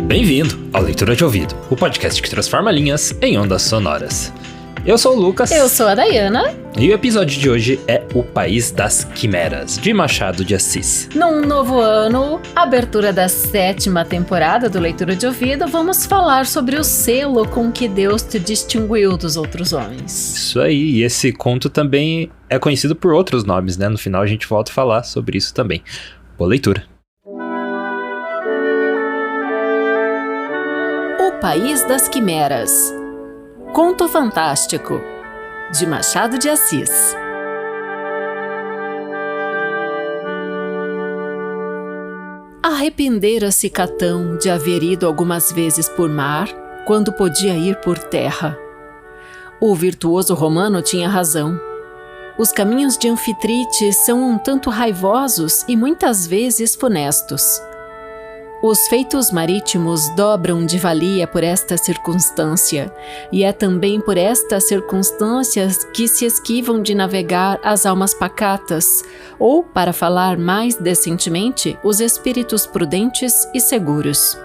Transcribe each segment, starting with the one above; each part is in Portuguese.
Bem-vindo ao Leitura de Ouvido, o podcast que transforma linhas em ondas sonoras. Eu sou o Lucas. Eu sou a Dayana. E o episódio de hoje é O País das Quimeras, de Machado de Assis. Num novo ano, abertura da 7ª temporada do Leitura de Ouvido, vamos falar sobre o selo com que Deus te distinguiu dos outros homens. Isso aí, e esse conto também é conhecido por outros nomes, né? No final a gente volta a falar sobre isso também. Boa leitura. O País das Quimeras. Conto fantástico, de Machado de Assis. Arrependera-se Catão de haver ido algumas vezes por mar, quando podia ir por terra. O virtuoso romano tinha razão. Os caminhos de Anfitrite são um tanto raivosos e muitas vezes funestos. Os feitos marítimos dobram de valia por esta circunstância, e é também por estas circunstâncias que se esquivam de navegar as almas pacatas, ou, para falar mais decentemente, os espíritos prudentes e seguros.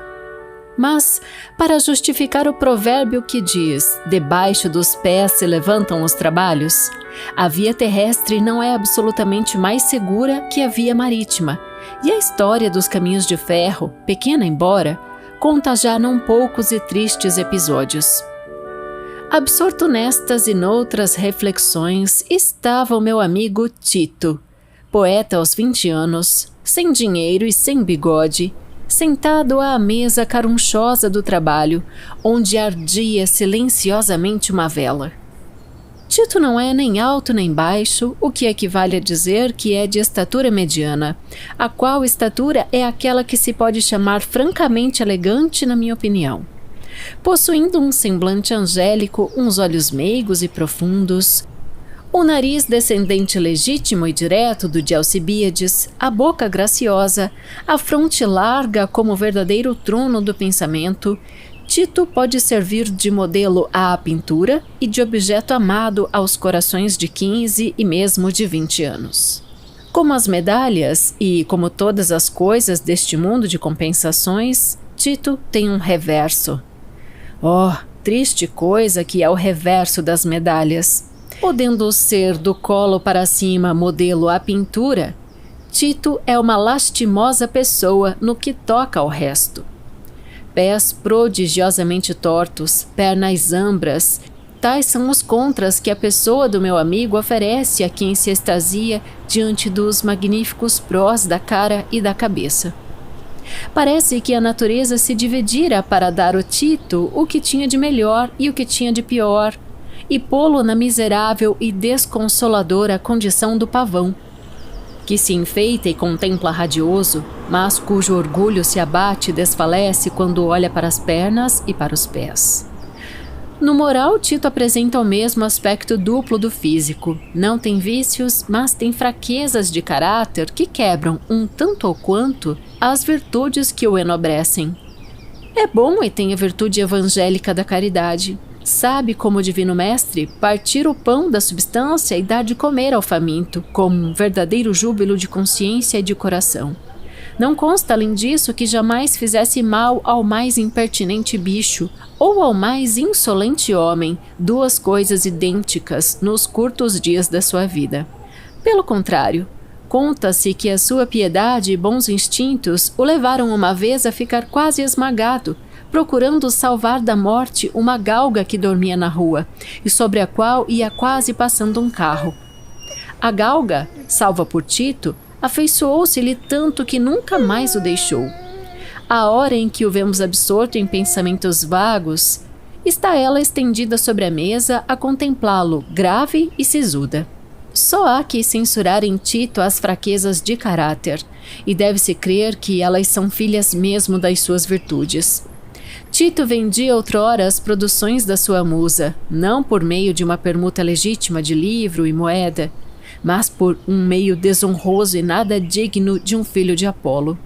Mas, para justificar o provérbio que diz, debaixo dos pés se levantam os trabalhos, a via terrestre não é absolutamente mais segura que a via marítima, e a história dos caminhos de ferro, pequena embora, conta já não poucos e tristes episódios. Absorto nestas e noutras reflexões estava o meu amigo Tito, poeta aos 20 anos, sem dinheiro e sem bigode, sentado à mesa carunchosa do trabalho, onde ardia silenciosamente uma vela. Tito não é nem alto nem baixo, o que equivale a dizer que é de estatura mediana, a qual estatura é aquela que se pode chamar francamente elegante, na minha opinião. Possuindo um semblante angélico, uns olhos meigos e profundos, o nariz descendente legítimo e direto do de Alcibíades, a boca graciosa, a fronte larga como o verdadeiro trono do pensamento, Tito pode servir de modelo à pintura e de objeto amado aos corações de 15 e mesmo de 20 anos. Como as medalhas e como todas as coisas deste mundo de compensações, Tito tem um reverso. Oh, triste coisa que é o reverso das medalhas! Podendo ser do colo para cima modelo à pintura, Tito é uma lastimosa pessoa no que toca ao resto. Pés prodigiosamente tortos, pernas ambras, tais são os contras que a pessoa do meu amigo oferece a quem se extasia diante dos magníficos prós da cara e da cabeça. Parece que a natureza se dividira para dar ao Tito o que tinha de melhor e o que tinha de pior, e pô-lo na miserável e desconsoladora condição do pavão, que se enfeita e contempla radioso, mas cujo orgulho se abate e desfalece quando olha para as pernas e para os pés. No moral, Tito apresenta o mesmo aspecto duplo do físico. Não tem vícios, mas tem fraquezas de caráter que quebram, um tanto ou quanto, as virtudes que o enobrecem. É bom e tem a virtude evangélica da caridade. Sabe, como o divino mestre, partir o pão da substância e dar de comer ao faminto, com um verdadeiro júbilo de consciência e de coração. Não consta, além disso, que jamais fizesse mal ao mais impertinente bicho ou ao mais insolente homem, duas coisas idênticas nos curtos dias da sua vida. Pelo contrário, conta-se que a sua piedade e bons instintos o levaram uma vez a ficar quase esmagado, procurando salvar da morte uma galga que dormia na rua e sobre a qual ia quase passando um carro. A galga, salva por Tito, afeiçoou-se-lhe tanto que nunca mais o deixou. À hora em que o vemos absorto em pensamentos vagos, está ela estendida sobre a mesa a contemplá-lo, grave e sisuda. Só há que censurar em Tito as fraquezas de caráter, e deve-se crer que elas são filhas mesmo das suas virtudes. Tito vendia outrora as produções da sua musa, não por meio de uma permuta legítima de livro e moeda, mas por um meio desonroso e nada digno de um filho de Apolo.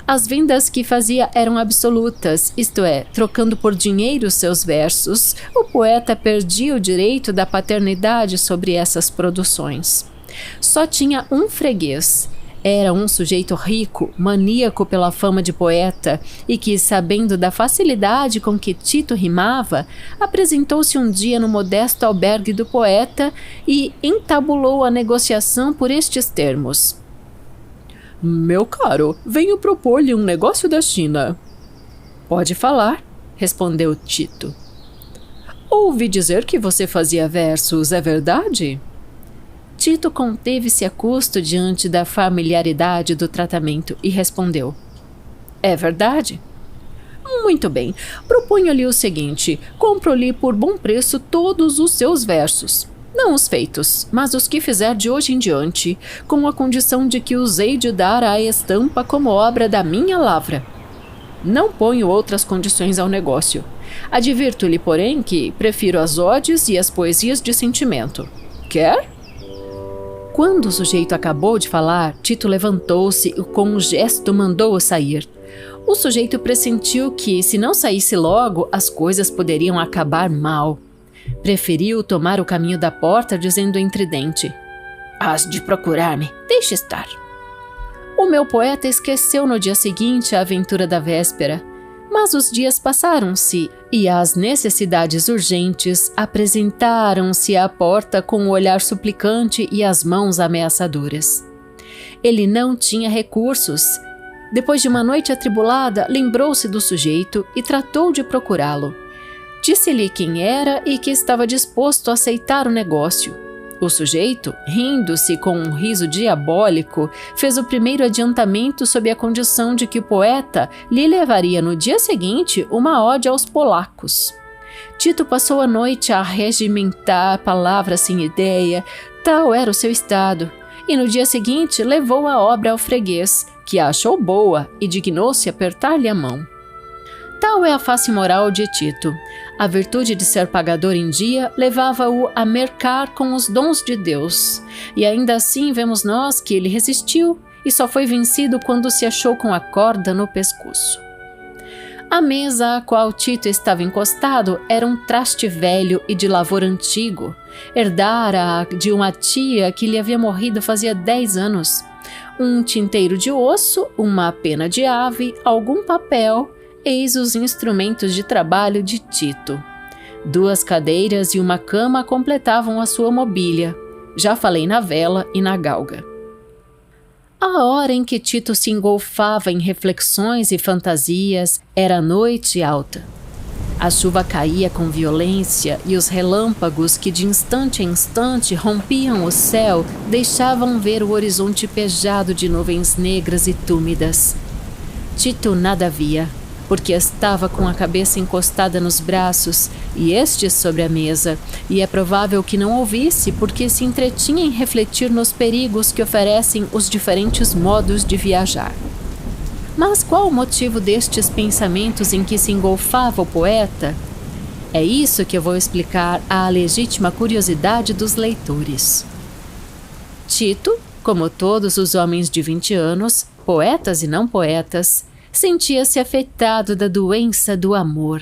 As vendas que fazia eram absolutas, isto é, trocando por dinheiro seus versos, o poeta perdia o direito da paternidade sobre essas produções. Só tinha um freguês. Era um sujeito rico, maníaco pela fama de poeta, e que, sabendo da facilidade com que Tito rimava, apresentou-se um dia no modesto albergue do poeta e entabulou a negociação por estes termos: "Meu caro, venho propor-lhe um negócio da China." "Pode falar", respondeu Tito. "Ouvi dizer que você fazia versos, é verdade?" Tito conteve-se a custo diante da familiaridade do tratamento e respondeu: "É verdade." "Muito bem, proponho-lhe o seguinte: compro-lhe por bom preço todos os seus versos. Não os feitos, mas os que fizer de hoje em diante, com a condição de que os hei de dar à estampa como obra da minha lavra. Não ponho outras condições ao negócio. Advirto-lhe, porém, que prefiro as odes e as poesias de sentimento. Quer?" Quando o sujeito acabou de falar, Tito levantou-se e com um gesto mandou-o sair. O sujeito pressentiu que, se não saísse logo, as coisas poderiam acabar mal. Preferiu tomar o caminho da porta, dizendo entre dente: "Hás de procurar-me, deixe estar." O meu poeta esqueceu no dia seguinte a aventura da véspera, mas os dias passaram-se e as necessidades urgentes apresentaram-se à porta com o olhar suplicante e as mãos ameaçadoras. Ele não tinha recursos. Depois de uma noite atribulada, lembrou-se do sujeito e tratou de procurá-lo. Disse-lhe quem era e que estava disposto a aceitar o negócio. O sujeito, rindo-se com um riso diabólico, fez o primeiro adiantamento sob a condição de que o poeta lhe levaria no dia seguinte uma ode aos polacos. Tito passou a noite a regimentar palavras sem ideia, tal era o seu estado, e no dia seguinte levou a obra ao freguês, que a achou boa e dignou-se apertar-lhe a mão. Tal é a face moral de Tito. A virtude de ser pagador em dia levava-o a mercar com os dons de Deus. E ainda assim vemos nós que ele resistiu e só foi vencido quando se achou com a corda no pescoço. A mesa a qual Tito estava encostado era um traste velho e de lavor antigo. Herdara de uma tia que lhe havia morrido fazia 10 anos. Um tinteiro de osso, uma pena de ave, algum papel. Eis os instrumentos de trabalho de Tito. 2 cadeiras e uma cama completavam a sua mobília. Já falei na vela e na galga. A hora em que Tito se engolfava em reflexões e fantasias era noite alta. A chuva caía com violência e os relâmpagos que de instante em instante rompiam o céu deixavam ver o horizonte pejado de nuvens negras e túmidas. Tito nada via, porque estava com a cabeça encostada nos braços e estes sobre a mesa, e é provável que não ouvisse porque se entretinha em refletir nos perigos que oferecem os diferentes modos de viajar. Mas qual o motivo destes pensamentos em que se engolfava o poeta? É isso que eu vou explicar à legítima curiosidade dos leitores. Tito, como todos os homens de 20 anos, poetas e não poetas, sentia-se afetado da doença do amor.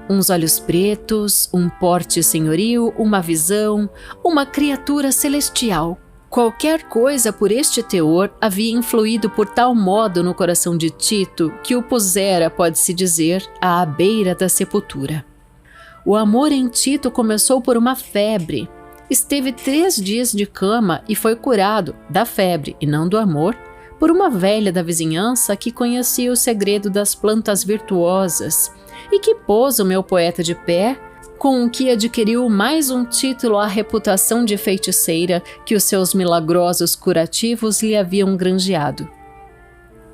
Uns olhos pretos, um porte senhoril, uma visão, uma criatura celestial. Qualquer coisa por este teor havia influído por tal modo no coração de Tito que o pusera, pode-se dizer, à beira da sepultura. O amor em Tito começou por uma febre. Esteve 3 dias de cama e foi curado da febre e não do amor, por uma velha da vizinhança que conhecia o segredo das plantas virtuosas e que pôs o meu poeta de pé, com o que adquiriu mais um título à reputação de feiticeira que os seus milagrosos curativos lhe haviam granjeado.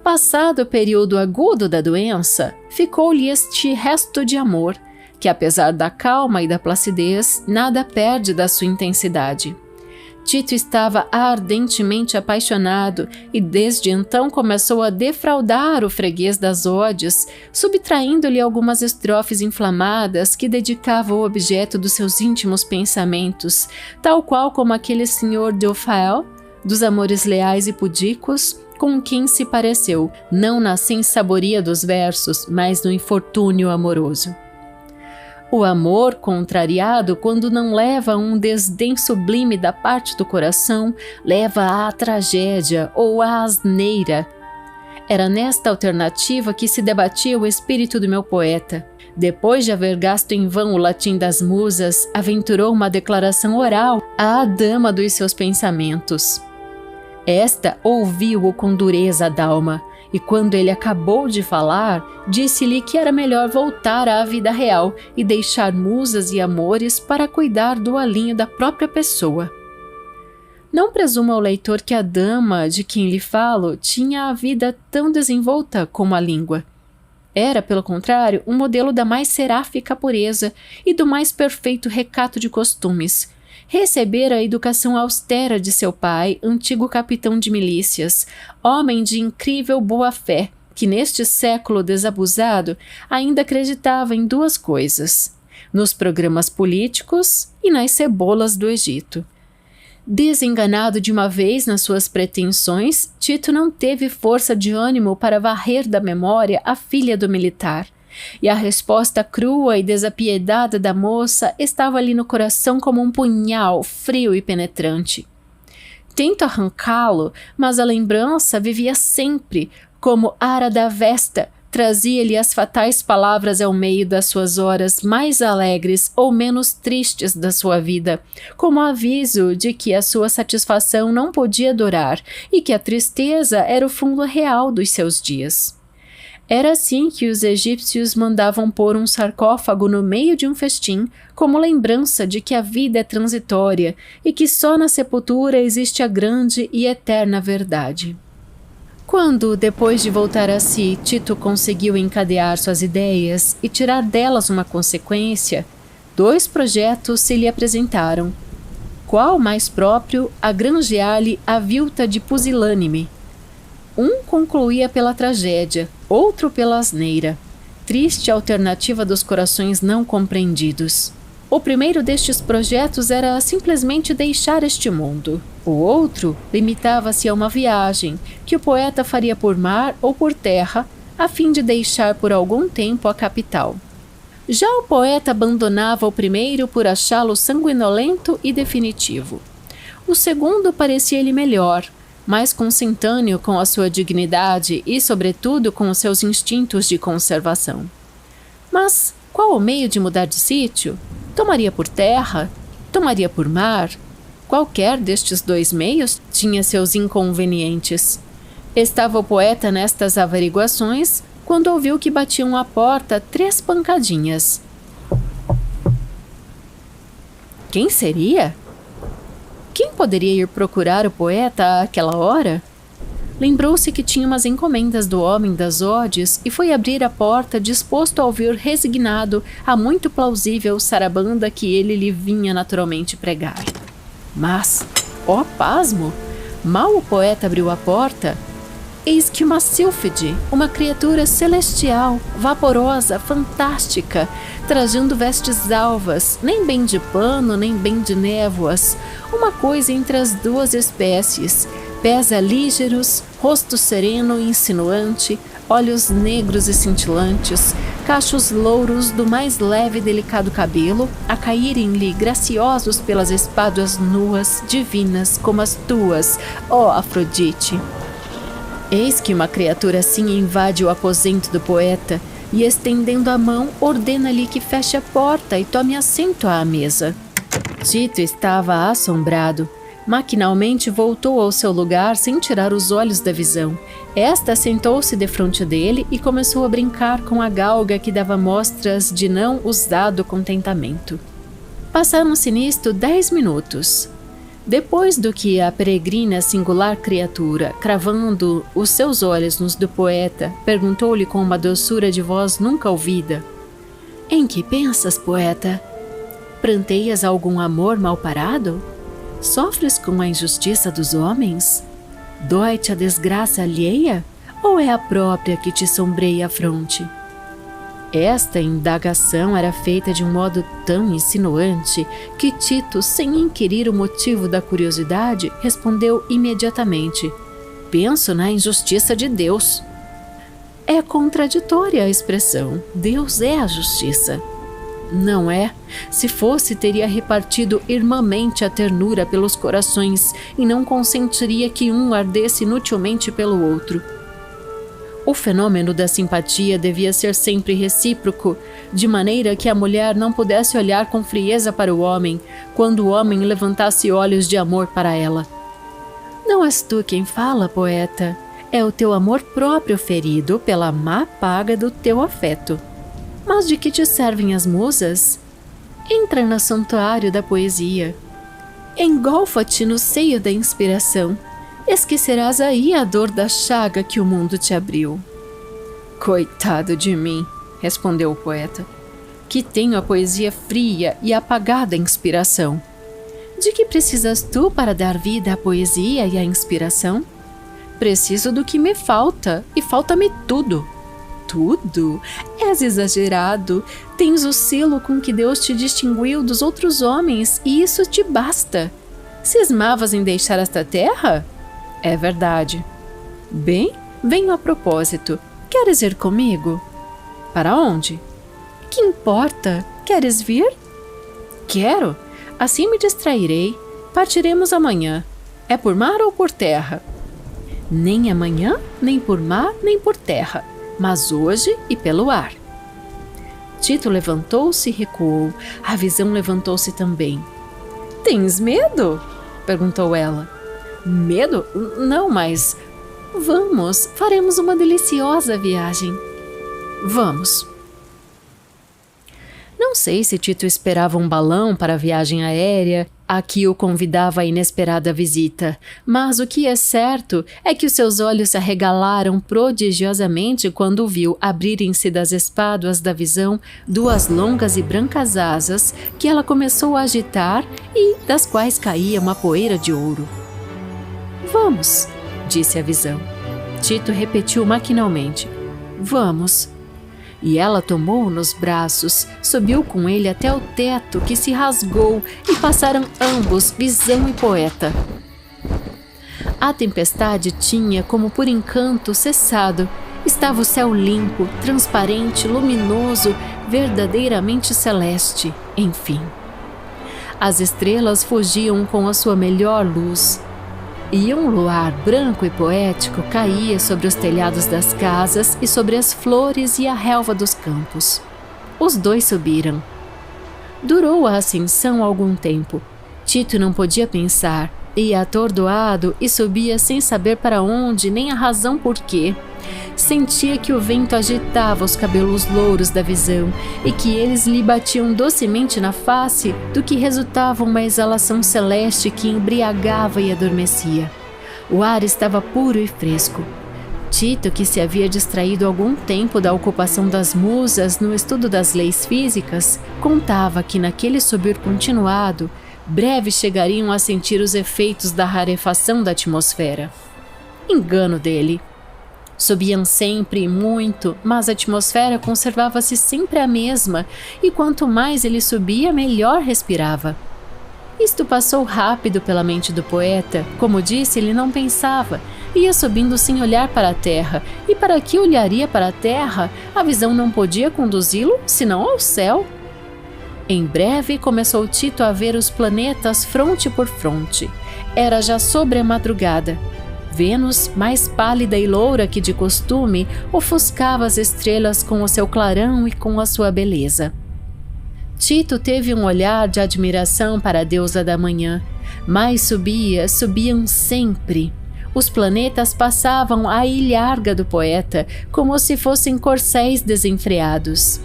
Passado o período agudo da doença, ficou-lhe este resto de amor, que apesar da calma e da placidez, nada perde da sua intensidade. Tito estava ardentemente apaixonado e desde então começou a defraudar o freguês das odes, subtraindo-lhe algumas estrofes inflamadas que dedicava ao objeto dos seus íntimos pensamentos, tal qual como aquele senhor Dauphin, dos amores leais e pudicos, com quem se pareceu, não na sensaboria dos versos, mas no infortúnio amoroso. O amor contrariado, quando não leva a um desdém sublime da parte do coração, leva à tragédia ou à asneira. Era nesta alternativa que se debatia o espírito do meu poeta. Depois de haver gasto em vão o latim das musas, aventurou uma declaração oral à dama dos seus pensamentos. Esta ouviu-o com dureza d'alma, e quando ele acabou de falar, disse-lhe que era melhor voltar à vida real e deixar musas e amores para cuidar do alinho da própria pessoa. Não presuma o leitor que a dama de quem lhe falo tinha a vida tão desenvolta como a língua. Era, pelo contrário, um modelo da mais seráfica pureza e do mais perfeito recato de costumes. Recebera a educação austera de seu pai, antigo capitão de milícias, homem de incrível boa-fé, que neste século desabusado ainda acreditava em duas coisas: nos programas políticos e nas cebolas do Egito. Desenganado de uma vez nas suas pretensões, Tito não teve força de ânimo para varrer da memória a filha do militar. E a resposta crua e desapiedada da moça estava ali no coração como um punhal frio e penetrante. Tento arrancá-lo, mas a lembrança vivia sempre, como ara da vesta, trazia-lhe as fatais palavras ao meio das suas horas mais alegres ou menos tristes da sua vida, como aviso de que a sua satisfação não podia durar e que a tristeza era o fundo real dos seus dias. Era assim que os egípcios mandavam pôr um sarcófago no meio de um festim, como lembrança de que a vida é transitória e que só na sepultura existe a grande e eterna verdade. Quando, depois de voltar a si, Tito conseguiu encadear suas ideias e tirar delas uma consequência, 2 projetos se lhe apresentaram. Qual mais próprio a granjear-lhe a vilta de pusilânime? Um concluía pela tragédia, outro pela asneira. Triste alternativa dos corações não compreendidos. O primeiro destes projetos era simplesmente deixar este mundo. O outro limitava-se a uma viagem, que o poeta faria por mar ou por terra, a fim de deixar por algum tempo a capital. Já o poeta abandonava o primeiro por achá-lo sanguinolento e definitivo. O segundo parecia-lhe melhor, mais consentâneo com a sua dignidade e, sobretudo, com os seus instintos de conservação. Mas qual o meio de mudar de sítio? Tomaria por terra? Tomaria por mar? Qualquer destes 2 meios tinha seus inconvenientes. Estava o poeta nestas averiguações quando ouviu que batiam à porta 3 pancadinhas. Quem seria? Quem poderia ir procurar o poeta àquela hora? Lembrou-se que tinha umas encomendas do homem das odes e foi abrir a porta disposto a ouvir resignado a muito plausível sarabanda que ele lhe vinha naturalmente pregar. Mas, ó pasmo, mal o poeta abriu a porta, eis que uma sílfide, uma criatura celestial, vaporosa, fantástica, trajando vestes alvas, nem bem de pano, nem bem de névoas, uma coisa entre as 2 espécies, pés alígeros, rosto sereno e insinuante, olhos negros e cintilantes, cachos louros do mais leve e delicado cabelo, a caírem-lhe graciosos pelas espáduas nuas, divinas como as tuas, ó Afrodite. Eis que uma criatura assim invade o aposento do poeta e, estendendo a mão, ordena-lhe que feche a porta e tome assento à mesa. Tito estava assombrado. Maquinalmente voltou ao seu lugar sem tirar os olhos da visão. Esta sentou-se defronte dele e começou a brincar com a galga que dava mostras de não usado contentamento. Passaram-se nisto 10 minutos. Depois do que a peregrina singular criatura, cravando os seus olhos nos do poeta, perguntou-lhe com uma doçura de voz nunca ouvida: "Em que pensas, poeta? Pranteias algum amor mal parado? Sofres com a injustiça dos homens? Dói-te a desgraça alheia? Ou é a própria que te sombreia a fronte?" Esta indagação era feita de um modo tão insinuante que Tito, sem inquirir o motivo da curiosidade, respondeu imediatamente: "Penso na injustiça de Deus." É contraditória a expressão. Deus é a justiça. Não é? Se fosse, teria repartido irmãmente a ternura pelos corações e não consentiria que um ardesse inutilmente pelo outro. O fenômeno da simpatia devia ser sempre recíproco, de maneira que a mulher não pudesse olhar com frieza para o homem, quando o homem levantasse olhos de amor para ela. Não és tu quem fala, poeta. É o teu amor próprio ferido pela má paga do teu afeto. Mas de que te servem as musas? Entra no santuário da poesia. Engolfa-te no seio da inspiração. Esquecerás aí a dor da chaga que o mundo te abriu. Coitado de mim, respondeu o poeta, que tenho a poesia fria e apagada inspiração. De que precisas tu para dar vida à poesia e à inspiração? Preciso do que me falta, e falta-me tudo. Tudo? És exagerado. Tens o selo com que Deus te distinguiu dos outros homens, e isso te basta. Cismavas em deixar esta terra? É verdade. Bem, venho a propósito. Queres ir comigo? Para onde? Que importa? Queres vir? Quero. Assim me distrairei. Partiremos amanhã. É por mar ou por terra? Nem amanhã, nem por mar, nem por terra, mas hoje e pelo ar. Tito levantou-se e recuou. A visão levantou-se também. Tens medo? Perguntou ela. Medo? Não, mas... Vamos, faremos uma deliciosa viagem. Vamos. Não sei se Tito esperava um balão para a viagem aérea a que o convidava a inesperada visita, mas o que é certo é que os seus olhos se arregalaram prodigiosamente quando viu abrirem-se das espáduas da visão duas longas e brancas asas que ela começou a agitar e das quais caía uma poeira de ouro. Vamos, disse a visão. Tito repetiu maquinalmente. Vamos. E ela tomou-o nos braços, subiu com ele até o teto que se rasgou e passaram ambos, visão e poeta. A tempestade tinha, como por encanto, cessado. Estava o céu limpo, transparente, luminoso, verdadeiramente celeste, enfim. As estrelas fugiam com a sua melhor luz. E um luar branco e poético caía sobre os telhados das casas e sobre as flores e a relva dos campos. Os dois subiram. Durou a ascensão algum tempo. Tito não podia pensar, ia atordoado e subia sem saber para onde nem a razão por quê. Sentia que o vento agitava os cabelos louros da visão e que eles lhe batiam docemente na face, do que resultava uma exalação celeste que embriagava e adormecia. O ar estava puro e fresco. Tito, que se havia distraído algum tempo da ocupação das musas no estudo das leis físicas, contava que naquele subir continuado, breve chegariam a sentir os efeitos da rarefação da atmosfera. Engano dele. Subiam sempre e muito, mas a atmosfera conservava-se sempre a mesma, e quanto mais ele subia, melhor respirava. Isto passou rápido pela mente do poeta. Como disse, ele não pensava. Ia subindo sem olhar para a terra, e para que olharia para a terra? A visão não podia conduzi-lo, senão ao céu. Em breve começou Tito a ver os planetas fronte por fronte. Era já sobre a madrugada. Vênus, mais pálida e loura que de costume, ofuscava as estrelas com o seu clarão e com a sua beleza. Tito teve um olhar de admiração para a deusa da manhã. Mais subiam sempre. Os planetas passavam à ilharga do poeta, como se fossem corcéis desenfreados.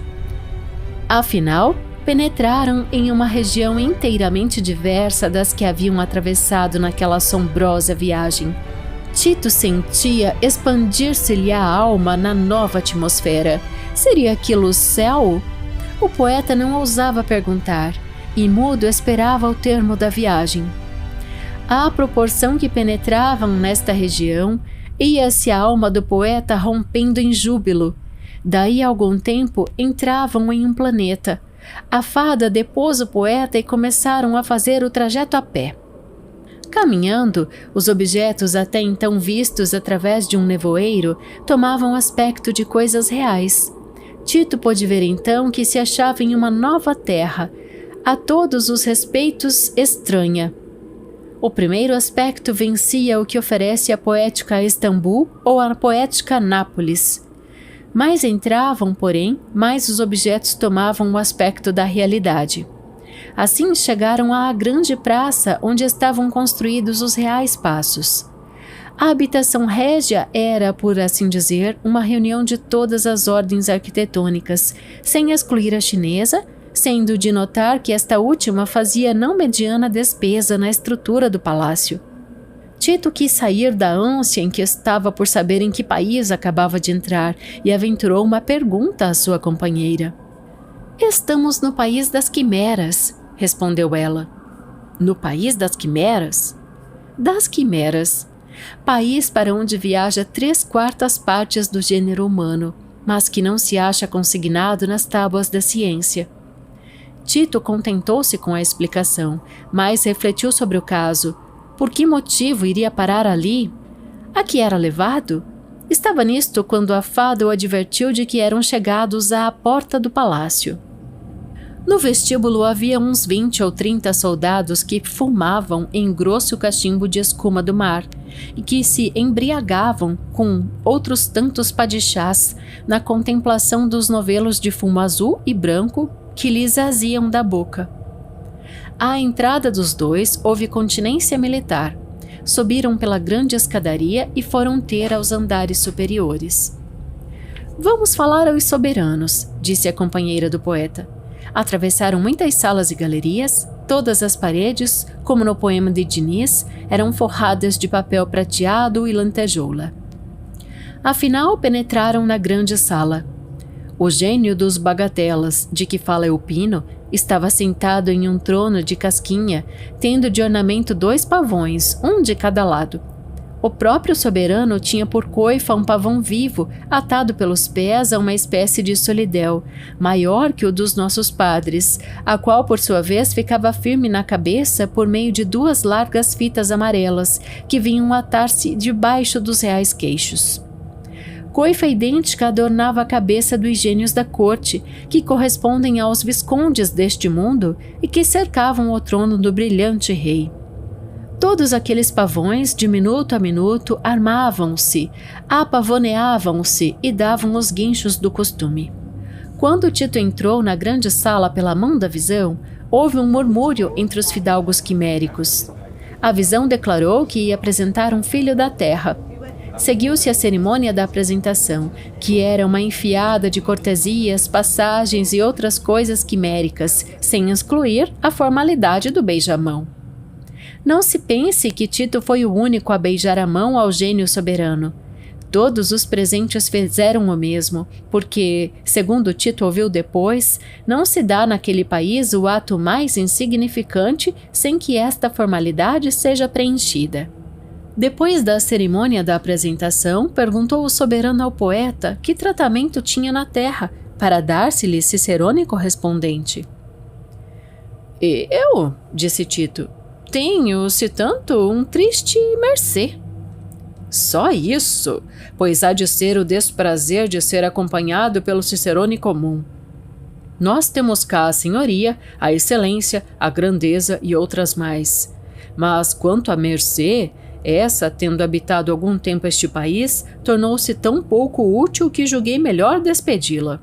Afinal, penetraram em uma região inteiramente diversa das que haviam atravessado naquela assombrosa viagem. Tito sentia expandir-se-lhe a alma na nova atmosfera. Seria aquilo o céu? O poeta não ousava perguntar, e mudo esperava o termo da viagem. À proporção que penetravam nesta região, ia-se a alma do poeta rompendo em júbilo. Daí a algum tempo entravam em um planeta. A fada depôs o poeta e começaram a fazer o trajeto a pé. Caminhando, os objetos até então vistos através de um nevoeiro tomavam aspecto de coisas reais. Tito pôde ver então que se achava em uma nova terra, a todos os respeitos estranha. O primeiro aspecto vencia o que oferece a poética Istambul ou a poética Nápoles. Mais entravam, porém, mais os objetos tomavam o aspecto da realidade. Assim chegaram à grande praça onde estavam construídos os reais passos. A habitação régia era, por assim dizer, uma reunião de todas as ordens arquitetônicas, sem excluir a chinesa, sendo de notar que esta última fazia não mediana despesa na estrutura do palácio. Tito quis sair da ânsia em que estava por saber em que país acabava de entrar e aventurou uma pergunta à sua companheira. "Estamos no país das quimeras", respondeu ela. "No país das quimeras?" "Das quimeras. País para onde viaja 3/4 partes do gênero humano, mas que não se acha consignado nas tábuas da ciência." Tito contentou-se com a explicação, mas refletiu sobre o caso. Por que motivo iria parar ali? A que era levado? Estava nisto quando a fada o advertiu de que eram chegados à porta do palácio. No vestíbulo havia uns 20 ou 30 soldados que fumavam em grosso cachimbo de escuma do mar e que se embriagavam com outros tantos padixás na contemplação dos novelos de fumo azul e branco que lhes aziam da boca. À entrada dos dois houve continência militar. Subiram pela grande escadaria e foram ter aos andares superiores. "Vamos falar aos soberanos", disse a companheira do poeta. Atravessaram muitas salas e galerias. Todas as paredes, como no poema de Diniz, eram forradas de papel prateado e lantejoula. Afinal, penetraram na grande sala. O gênio dos bagatelas, de que fala Eupino, estava sentado em um trono de casquinha, tendo de ornamento 2 pavões, um de cada lado. O próprio soberano tinha por coifa um pavão vivo, atado pelos pés a uma espécie de solidéu, maior que o dos nossos padres, a qual por sua vez ficava firme na cabeça por meio de 2 largas fitas amarelas, que vinham atar-se debaixo dos reais queixos. Coifa idêntica adornava a cabeça dos gênios da corte, que correspondem aos viscondes deste mundo e que cercavam o trono do brilhante rei. Todos aqueles pavões, de minuto a minuto, armavam-se, apavoneavam-se e davam os guinchos do costume. Quando Tito entrou na grande sala pela mão da visão, houve um murmúrio entre os fidalgos quiméricos. A visão declarou que ia apresentar um filho da terra. Seguiu-se a cerimônia da apresentação, que era uma enfiada de cortesias, passagens e outras coisas quiméricas, sem excluir a formalidade do beijamão. Não se pense que Tito foi o único a beijar a mão ao gênio soberano. Todos os presentes fizeram o mesmo, porque, segundo Tito ouviu depois, não se dá naquele país o ato mais insignificante sem que esta formalidade seja preenchida. Depois da cerimônia da apresentação, perguntou o soberano ao poeta que tratamento tinha na terra, para dar-se-lhe Cicerone correspondente. "Eu", disse Tito, "tenho, se tanto, um triste mercê." "Só isso, pois há de ser o desprazer de ser acompanhado pelo Cicerone comum. Nós temos cá a senhoria, a excelência, a grandeza e outras mais. Mas quanto à mercê, essa, tendo habitado algum tempo este país, tornou-se tão pouco útil que julguei melhor despedi-la."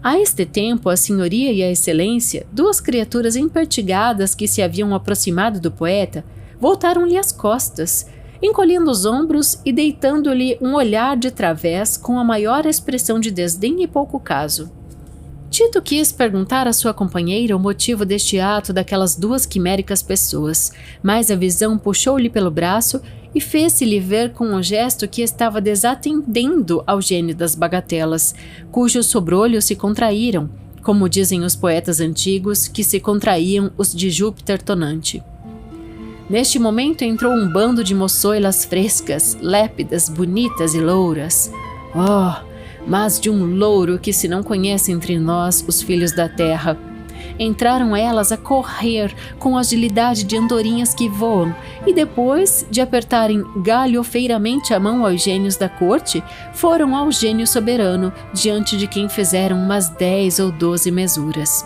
A este tempo, a senhoria e a excelência, 2 criaturas empertigadas que se haviam aproximado do poeta, voltaram-lhe as costas, encolhendo os ombros e deitando-lhe um olhar de través com a maior expressão de desdém e pouco caso. Tito quis perguntar à sua companheira o motivo deste ato daquelas 2 quiméricas pessoas, mas a visão puxou-lhe pelo braço e fez-se-lhe ver com um gesto que estava desatendendo ao gênio das bagatelas, cujos sobrolhos se contraíram, como dizem os poetas antigos, que se contraíam os de Júpiter tonante. Neste momento entrou um bando de moçoilas frescas, lépidas, bonitas e louras. Oh, mas de um louro que se não conhece entre nós, os filhos da terra. entraram elas a correr com agilidade de andorinhas que voam, e depois de apertarem galhofeiramente a mão aos gênios da corte, foram ao gênio soberano, diante de quem fizeram umas 10 ou 12 mesuras.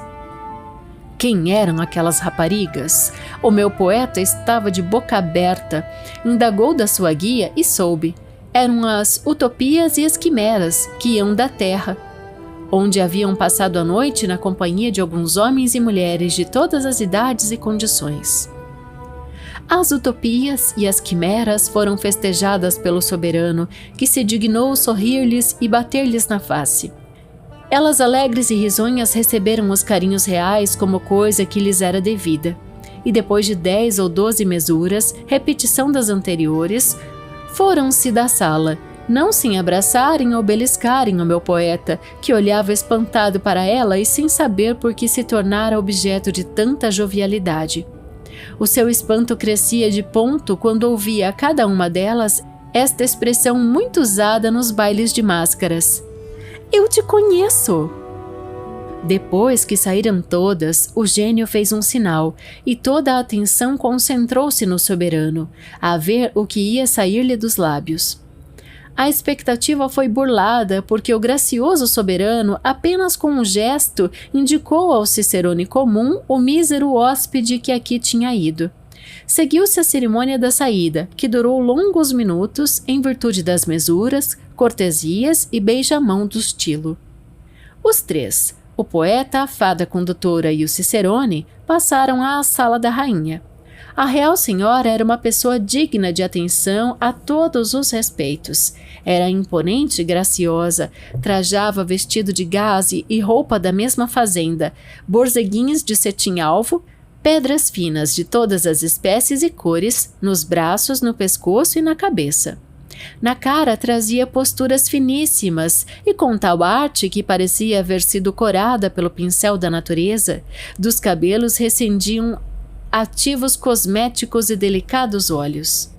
Quem eram aquelas raparigas? O meu poeta estava de boca aberta, indagou da sua guia e soube. Eram as utopias e as quimeras que iam da terra, onde haviam passado a noite na companhia de alguns homens e mulheres de todas as idades e condições. As utopias e as quimeras foram festejadas pelo soberano, que se dignou sorrir-lhes e bater-lhes na face. Elas, alegres e risonhas, receberam os carinhos reais como coisa que lhes era devida, e depois de 10 ou 12 mesuras, repetição das anteriores, foram-se da sala, não sem abraçarem ou beliscarem o meu poeta, que olhava espantado para ela e sem saber por que se tornara objeto de tanta jovialidade. O seu espanto crescia de ponto quando ouvia a cada uma delas esta expressão muito usada nos bailes de máscaras: "Eu te conheço!" Depois que saíram todas, o gênio fez um sinal e toda a atenção concentrou-se no soberano, a ver o que ia sair-lhe dos lábios. A expectativa foi burlada porque o gracioso soberano, apenas com um gesto, indicou ao cicerone comum o mísero hóspede que aqui tinha ido. Seguiu-se a cerimônia da saída, que durou longos minutos em virtude das mesuras, cortesias e beija-mão do estilo. Os três, o poeta, a fada condutora e o cicerone, passaram à sala da rainha. A real senhora era uma pessoa digna de atenção a todos os respeitos. Era imponente e graciosa, trajava vestido de gaze e roupa da mesma fazenda, borzeguins de cetim alvo, pedras finas de todas as espécies e cores, nos braços, no pescoço e na cabeça. Na cara trazia posturas finíssimas e com tal arte que parecia haver sido corada pelo pincel da natureza, dos cabelos recendiam ativos cosméticos e delicados olhos.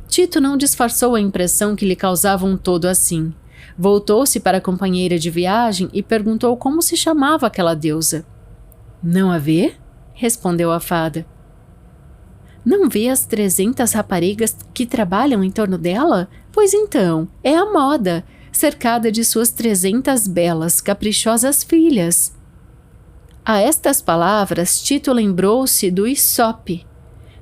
Tito não disfarçou a impressão que lhe causava um todo assim. Voltou-se para a companheira de viagem e perguntou como se chamava aquela deusa. "Não a vê?" respondeu a fada. "Não vê as 300 raparigas que trabalham em torno dela? Pois então, é a moda, cercada de suas 300 belas, caprichosas filhas." A estas palavras, Tito lembrou-se do Isope.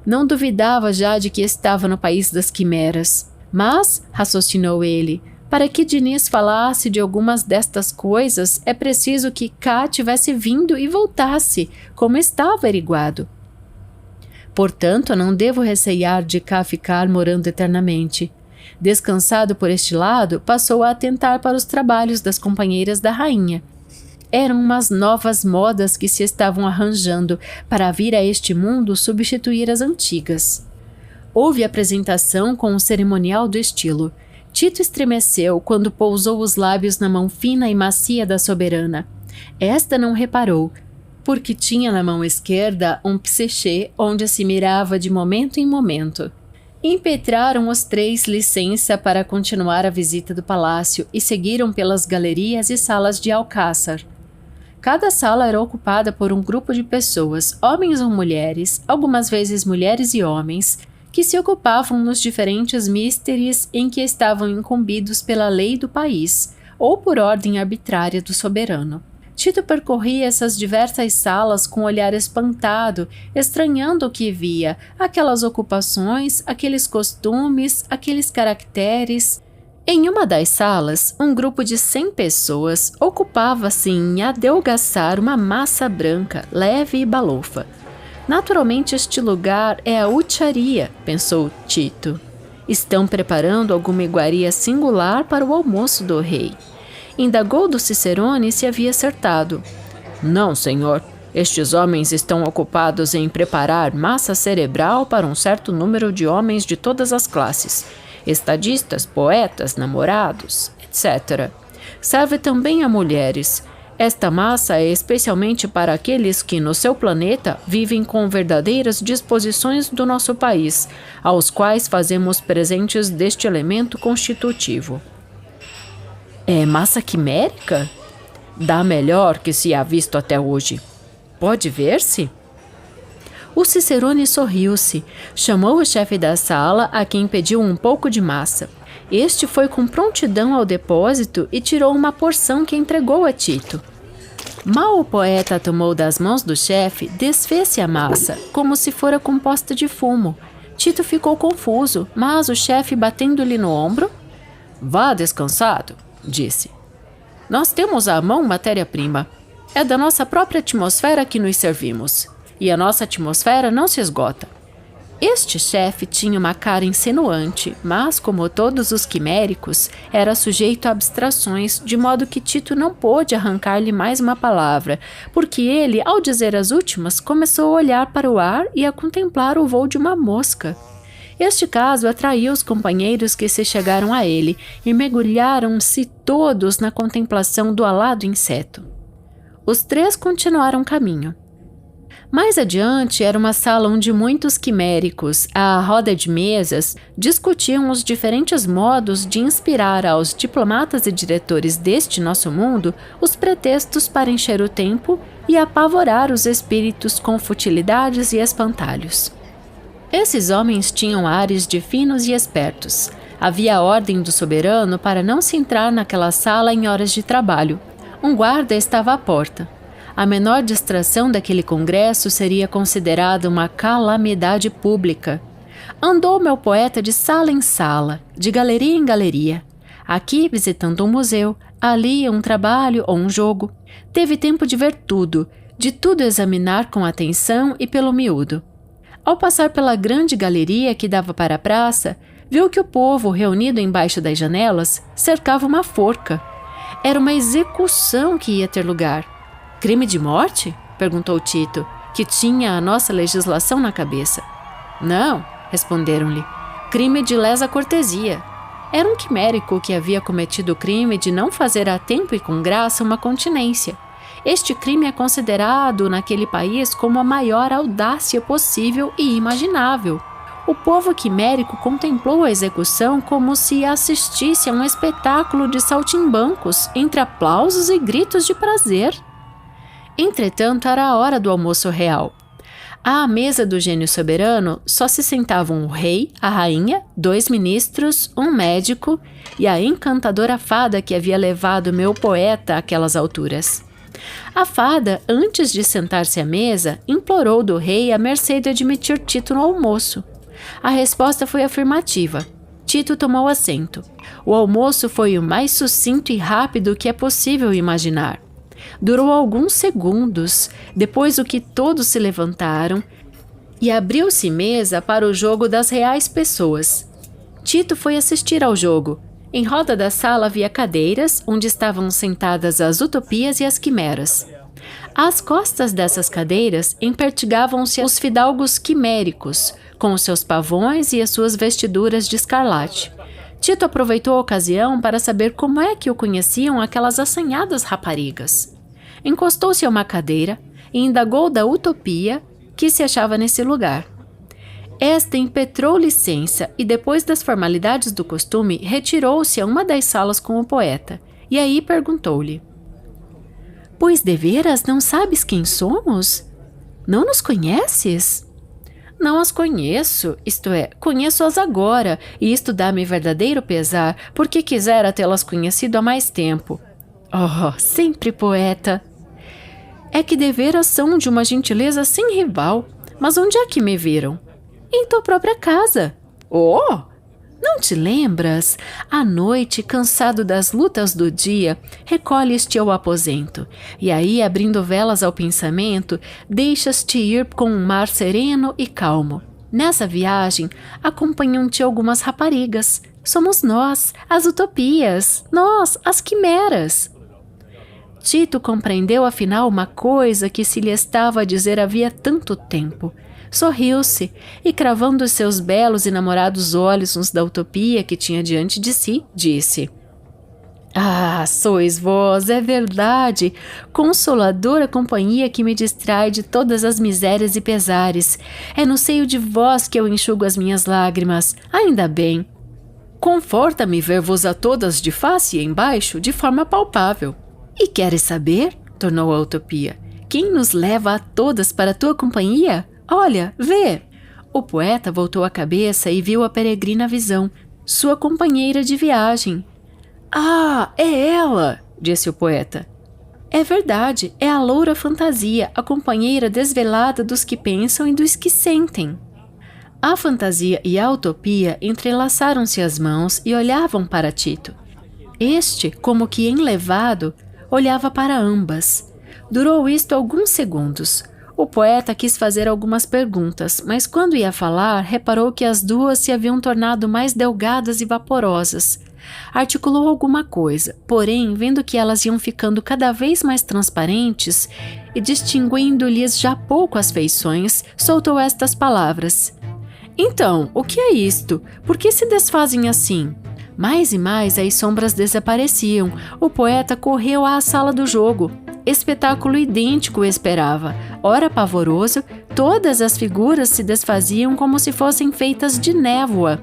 Não duvidava já de que estava no país das quimeras. Mas, raciocinou ele, para que Diniz falasse de algumas destas coisas, é preciso que cá tivesse vindo e voltasse, como está averiguado. Portanto, não devo receiar de cá ficar morando eternamente. Descansado por este lado, passou a atentar para os trabalhos das companheiras da rainha. Eram umas novas modas que se estavam arranjando para vir a este mundo substituir as antigas. Houve apresentação com o cerimonial do estilo. Tito estremeceu quando pousou os lábios na mão fina e macia da soberana. Esta não reparou, porque tinha na mão esquerda um psechê onde se mirava de momento em momento. Impetraram os três licença para continuar a visita do palácio e seguiram pelas galerias e salas de alcázar. Cada sala era ocupada por um grupo de pessoas, homens ou mulheres, algumas vezes mulheres e homens, que se ocupavam nos diferentes misteres em que estavam incumbidos pela lei do país ou por ordem arbitrária do soberano. Tito percorria essas diversas salas com um olhar espantado, estranhando o que via, aquelas ocupações, aqueles costumes, aqueles caracteres. Em uma das salas, um grupo de 100 pessoas ocupava-se em adelgaçar uma massa branca, leve e balofa. Naturalmente este lugar é a utiaria, pensou Tito. Estão preparando alguma iguaria singular para o almoço do rei. Indagou do cicerone se havia acertado. Não, senhor. Estes homens estão ocupados em preparar massa cerebral para um certo número de homens de todas as classes. Estadistas, poetas, namorados, etc. Serve também a mulheres. Esta massa é especialmente para aqueles que, no seu planeta, vivem com verdadeiras disposições do nosso país, aos quais fazemos presentes deste elemento constitutivo. É massa quimérica? Da melhor que se há visto até hoje. Pode ver-se? O cicerone sorriu-se, chamou o chefe da sala, a quem pediu um pouco de massa. Este foi com prontidão ao depósito e tirou uma porção que entregou a Tito. Mal o poeta a tomou das mãos do chefe, desfez-se a massa, como se fora composta de fumo. Tito ficou confuso, mas o chefe, batendo-lhe no ombro: "Vá descansado", disse. "Nós temos à mão matéria-prima. É da nossa própria atmosfera que nos servimos. E a nossa atmosfera não se esgota." Este chefe tinha uma cara insinuante, mas, como todos os quiméricos, era sujeito a abstrações, de modo que Tito não pôde arrancar-lhe mais uma palavra, porque ele, ao dizer as últimas, começou a olhar para o ar e a contemplar o voo de uma mosca. Este caso atraiu os companheiros que se chegaram a ele e mergulharam-se todos na contemplação do alado inseto. Os três continuaram caminho. Mais adiante era uma sala onde muitos quiméricos, à roda de mesas, discutiam os diferentes modos de inspirar aos diplomatas e diretores deste nosso mundo os pretextos para encher o tempo e apavorar os espíritos com futilidades e espantalhos. Esses homens tinham ares de finos e espertos. Havia a ordem do soberano para não se entrar naquela sala em horas de trabalho. Um guarda estava à porta. A menor distração daquele congresso seria considerada uma calamidade pública. Andou meu poeta de sala em sala, de galeria em galeria. Aqui visitando um museu, ali um trabalho ou um jogo. Teve tempo de ver tudo, de tudo examinar com atenção e pelo miúdo. Ao passar pela grande galeria que dava para a praça, viu que o povo, reunido embaixo das janelas, cercava uma forca. Era uma execução que ia ter lugar. "Crime de morte?" perguntou Tito, que tinha a nossa legislação na cabeça. "Não", responderam-lhe, "crime de lesa cortesia." Era um quimérico que havia cometido o crime de não fazer a tempo e com graça uma continência. Este crime é considerado naquele país como a maior audácia possível e imaginável. O povo quimérico contemplou a execução como se assistisse a um espetáculo de saltimbancos, entre aplausos e gritos de prazer. Entretanto, era a hora do almoço real. À mesa do gênio soberano só se sentavam o rei, a rainha, 2 ministros, um médico e a encantadora fada que havia levado meu poeta àquelas alturas. A fada, antes de sentar-se à mesa, implorou do rei a mercê de admitir Tito no almoço. A resposta foi afirmativa. Tito tomou assento. O almoço foi o mais sucinto e rápido que é possível imaginar. Durou alguns segundos, depois o que todos se levantaram, e abriu-se mesa para o jogo das reais pessoas. Tito foi assistir ao jogo. Em roda da sala havia cadeiras, onde estavam sentadas as utopias e as quimeras. Às costas dessas cadeiras empertigavam-se os fidalgos quiméricos, com os seus pavões e as suas vestiduras de escarlate. Tito aproveitou a ocasião para saber como é que o conheciam aquelas assanhadas raparigas. Encostou-se a uma cadeira e indagou da utopia que se achava nesse lugar. Esta impetrou licença e, depois das formalidades do costume, retirou-se a uma das salas com o poeta, e aí perguntou-lhe: "Pois deveras não sabes quem somos? Não nos conheces?" "Não as conheço, isto é, conheço-as agora, e isto dá-me verdadeiro pesar, porque quisera tê-las conhecido há mais tempo." "Oh, sempre poeta!" "É que deveras são de uma gentileza sem rival. Mas onde é que me viram?" "Em tua própria casa." "Oh! Não te lembras? À noite, cansado das lutas do dia, recolhes-te ao aposento, e aí, abrindo velas ao pensamento, deixas-te ir com um mar sereno e calmo. Nessa viagem, acompanham-te algumas raparigas. Somos nós, as utopias, nós, as quimeras." Tito compreendeu afinal uma coisa que se lhe estava a dizer havia tanto tempo. Sorriu-se e, cravando os seus belos e namorados olhos nos da utopia que tinha diante de si, disse: "Ah, sois vós, é verdade, consoladora companhia que me distrai de todas as misérias e pesares. É no seio de vós que eu enxugo as minhas lágrimas, ainda bem. Conforta-me ver-vos a todas de face e embaixo, de forma palpável." "E queres saber?" tornou a utopia. Quem nos leva a todas para a tua companhia? Olha, vê! O poeta voltou a cabeça e viu a peregrina visão, sua companheira de viagem. Ah, é ela! Disse o poeta. É verdade, é a loura fantasia, a companheira desvelada dos que pensam e dos que sentem. A fantasia e a utopia entrelaçaram-se as mãos e olhavam para Tito. Este, como que enlevado, olhava para ambas. Durou isto alguns segundos. O poeta quis fazer algumas perguntas, mas quando ia falar, reparou que as duas se haviam tornado mais delgadas e vaporosas. Articulou alguma coisa, porém, vendo que elas iam ficando cada vez mais transparentes e distinguindo-lhes já pouco as feições, soltou estas palavras. Então, o que é isto? Por que se desfazem assim? Mais e mais as sombras desapareciam. O poeta correu à sala do jogo. Espetáculo idêntico o esperava. Ora pavoroso, todas as figuras se desfaziam como se fossem feitas de névoa.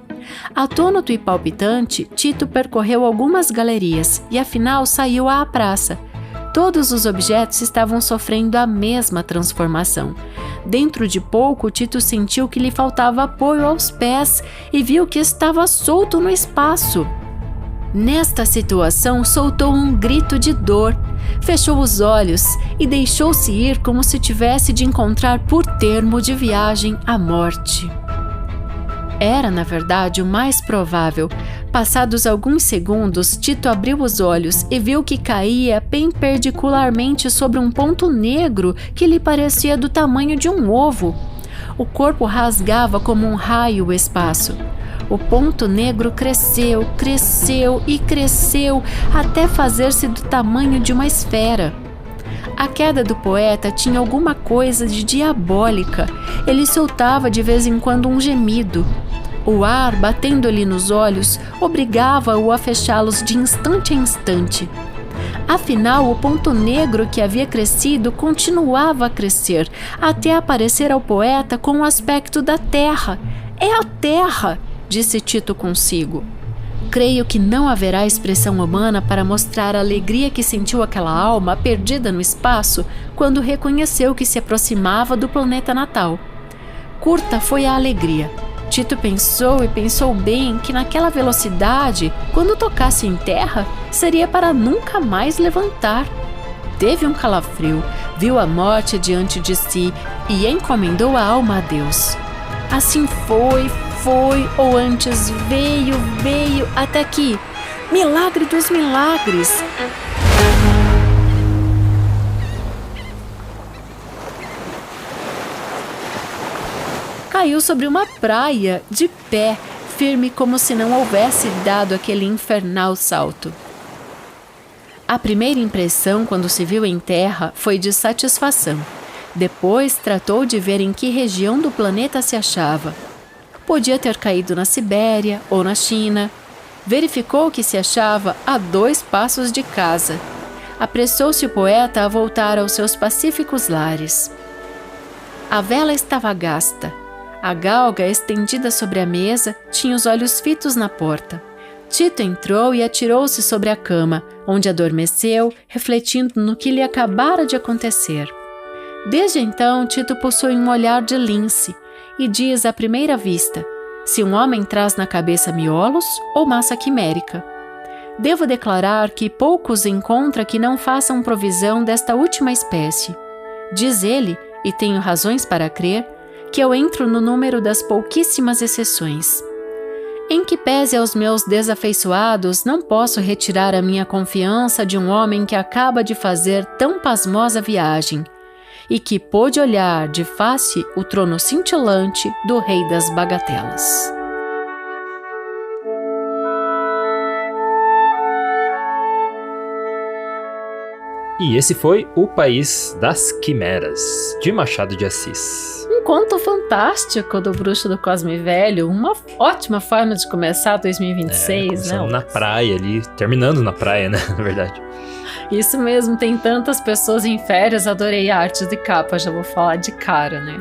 Atônito e palpitante, Tito percorreu algumas galerias e afinal saiu à praça. Todos os objetos estavam sofrendo a mesma transformação. Dentro de pouco, Tito sentiu que lhe faltava apoio aos pés e viu que estava solto no espaço. Nesta situação, soltou um grito de dor, fechou os olhos e deixou-se ir como se tivesse de encontrar por termo de viagem a morte. Era, na verdade, o mais provável. Passados alguns segundos, Tito abriu os olhos e viu que caía perpendicularmente sobre um ponto negro que lhe parecia do tamanho de um ovo. O corpo rasgava como um raio o espaço. O ponto negro cresceu, cresceu e cresceu até fazer-se do tamanho de uma esfera. A queda do poeta tinha alguma coisa de diabólica. Ele soltava de vez em quando um gemido. O ar, batendo-lhe nos olhos, obrigava-o a fechá-los de instante a instante. Afinal, o ponto negro que havia crescido continuava a crescer, até aparecer ao poeta com o aspecto da terra. É a terra! Disse Tito consigo. Creio que não haverá expressão humana para mostrar a alegria que sentiu aquela alma perdida no espaço quando reconheceu que se aproximava do planeta natal. Curta foi a alegria. Tito pensou e pensou bem que naquela velocidade, quando tocasse em terra, seria para nunca mais levantar. Teve um calafrio, viu a morte diante de si e encomendou a alma a Deus. Assim foi, ou antes veio, até que, milagre dos milagres! Caiu sobre uma praia, de pé, firme como se não houvesse dado aquele infernal salto. A primeira impressão, quando se viu em terra, foi de satisfação. Depois tratou de ver em que região do planeta se achava. Podia ter caído na Sibéria ou na China. Verificou que se achava a 2 passos de casa. Apressou-se o poeta a voltar aos seus pacíficos lares. A vela estava gasta. A galga, estendida sobre a mesa, tinha os olhos fitos na porta. Tito entrou e atirou-se sobre a cama, onde adormeceu, refletindo no que lhe acabara de acontecer. Desde então, Tito possui um olhar de lince e diz à primeira vista se um homem traz na cabeça miolos ou massa quimérica. Devo declarar que poucos encontra que não façam provisão desta última espécie. Diz ele, e tenho razões para crer, que eu entro no número das pouquíssimas exceções. Em que pese aos meus desafeiçoados, não posso retirar a minha confiança de um homem que acaba de fazer tão pasmosa viagem e que pôde olhar de face o trono cintilante do rei das bagatelas. E esse foi O País das Quimeras, de Machado de Assis. Um conto fantástico do Bruxo do Cosme Velho, uma ótima forma de começar 2026, né? Na praia ali, terminando na praia, né, na verdade. Isso mesmo, tem tantas pessoas em férias, adorei a arte de capa, já vou falar de cara, né?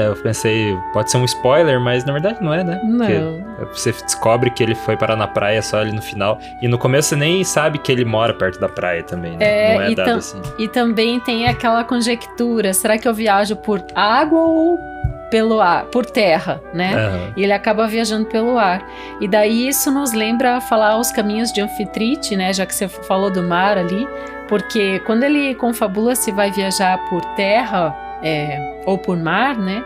Eu pensei, pode ser um spoiler, mas na verdade não é, né? Não. Porque você descobre que ele foi parar na praia só ali no final, e no começo você nem sabe que ele mora perto da praia também, né? Não é dado assim. E também tem aquela conjectura, será que eu viajo por água ou pelo ar, por terra, né? Uhum. E ele acaba viajando pelo ar. E daí isso nos lembra falar os caminhos de Anfitrite, né? Já que você falou do mar ali, porque quando ele confabula se vai viajar por terra ou por mar, né?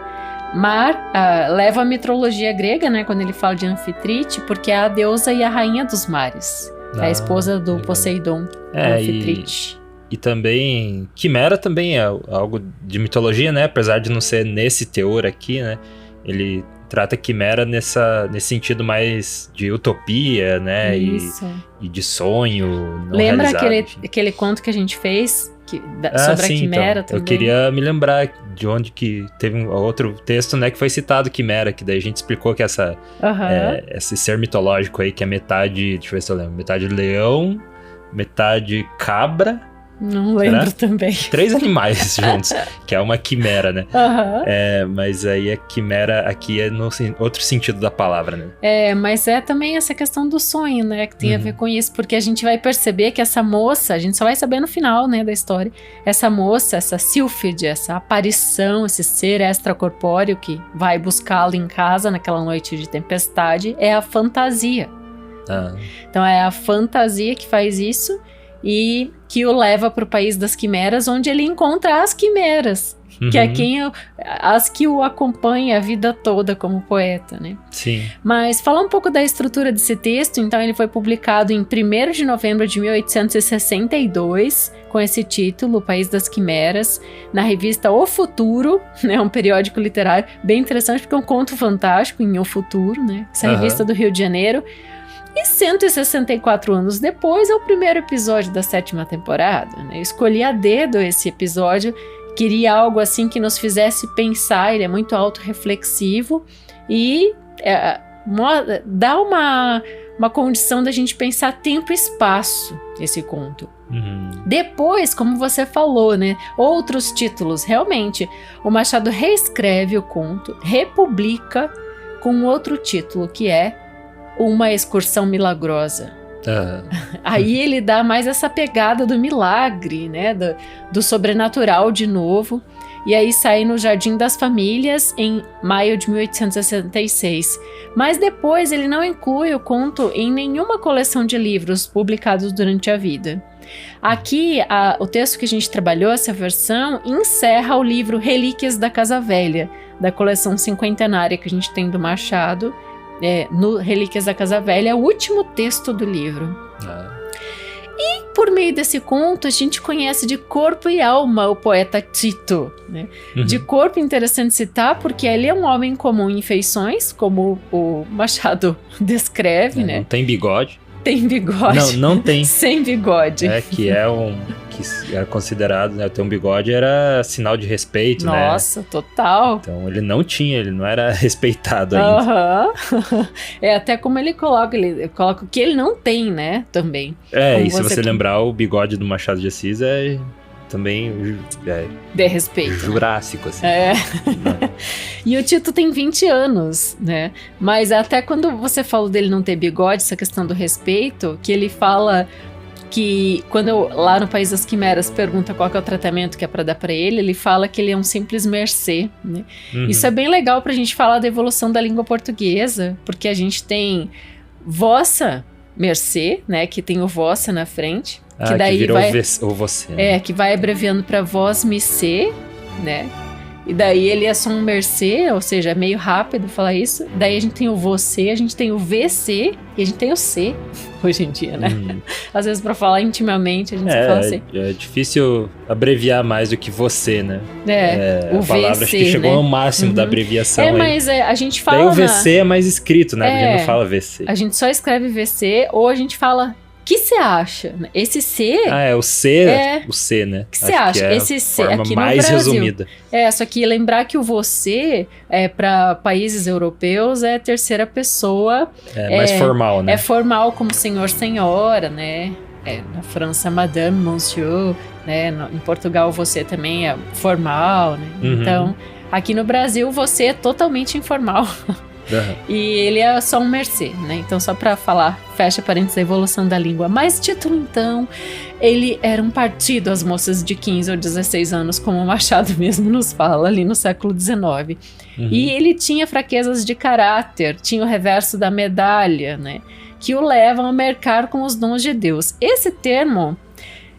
Mar leva a mitologia grega, né? Quando ele fala de Anfitrite, porque é a deusa e a rainha dos mares. É a esposa do Poseidon, Anfitrite. E também, Quimera também é algo de mitologia, né? Apesar de não ser nesse teor aqui, né? Ele trata Quimera nesse sentido mais de utopia, né? Isso. E de sonho não Lembra realizado. aquele conto que a gente fez sobre a Quimera então, também? Eu queria me lembrar de onde que teve um outro texto, né? Que foi citado Quimera, que daí a gente explicou que esse ser mitológico aí, que é metade, deixa eu ver se eu lembro, metade leão, metade cabra. Não lembro também. 3 animais juntos, que é uma quimera, né? Mas aí a quimera aqui é no outro sentido da palavra, né? Mas é também essa questão do sonho, né? Que tem a ver com isso, porque a gente vai perceber que essa moça, a gente só vai saber no final, né, da história, essa moça, essa sílfide, essa aparição, esse ser extracorpóreo que vai buscá-la em casa naquela noite de tempestade, é a fantasia. Então é a fantasia que faz isso e que o leva para o país das quimeras, onde ele encontra as quimeras, que é as que o acompanha a vida toda como poeta, né? Sim. Mas falar um pouco da estrutura desse texto, então ele foi publicado em 1º de novembro de 1862, com esse título, O País das Quimeras, na revista O Futuro, né, um periódico literário bem interessante, porque é um conto fantástico em O Futuro, né? Essa revista do Rio de Janeiro. E 164 anos depois é o primeiro episódio da 7ª temporada, né? Eu escolhi a dedo esse episódio, queria algo assim que nos fizesse pensar, ele é muito autorreflexivo e dá uma condição da gente pensar tempo e espaço, esse conto. Depois, como você falou, né, outros títulos, realmente, o Machado reescreve o conto, republica com outro título, que é Uma Excursão Milagrosa. Aí ele dá mais essa pegada do milagre, né, do sobrenatural de novo, e aí sai no Jardim das Famílias em maio de 1866. Mas depois ele não inclui o conto em nenhuma coleção de livros publicados durante a vida. Aqui, o texto que a gente trabalhou, essa versão, encerra o livro Relíquias da Casa Velha, da coleção cinquentenária que a gente tem do Machado, no Relíquias da Casa Velha, é o último texto do livro. E por meio desse conto a gente conhece de corpo e alma o poeta Tito, né? De corpo, interessante citar, porque ele é um homem comum em feições, como o Machado descreve, né? Não tem bigode. Tem bigode. Não tem. Sem bigode. Que era considerado, né? Ter um bigode era sinal de respeito, né? Nossa, total. Então ele não era respeitado ainda. Até como ele coloca o que ele não tem, né? Também. E se você lembrar, o bigode do Machado de Assis é também de respeito. Jurássico, assim. E o Tito tem 20 anos, né? Mas até quando você falou dele não ter bigode, essa questão do respeito, que ele fala que quando lá no País das Quimeras pergunta qual que é o tratamento que é para dar para ele fala que ele é um simples mercê, né? Isso é bem legal pra gente falar da evolução da língua portuguesa, porque a gente tem vossa mercê, né? Que tem o vossa na frente. Que daí que virou o você. Né? Que vai abreviando para vós me ser, né? E daí ele é só um mercê, ou seja, é meio rápido falar isso. Daí a gente tem o você, a gente tem o VC e a gente tem o C hoje em dia, né? Às vezes para falar intimamente a gente fala assim. É difícil abreviar mais do que você, né? O a palavra VC, acho que chegou né? ao máximo da abreviação. Mas a gente fala... Daí o VC é mais escrito, né? A gente não fala VC. A gente só escreve VC ou a gente fala... O que você acha? Esse C... o C, o C, né? O que você acha? Que é esse C forma aqui mais no Brasil. resumida. Só que lembrar que o você, para países europeus, é terceira pessoa. Mais formal, né? É formal como senhor, senhora, né? Na França, madame, monsieur, né? Em Portugal você também é formal, né? Então, aqui no Brasil você é totalmente informal. E ele é só um mercê, né? Então, só pra falar, fecha parênteses, a evolução da língua. Mas título, então, ele era um partido às moças de 15 ou 16 anos, como o Machado mesmo nos fala, ali no século XIX. E ele tinha fraquezas de caráter, tinha o reverso da medalha, né? Que o levam a mercar com os dons de Deus. Esse termo,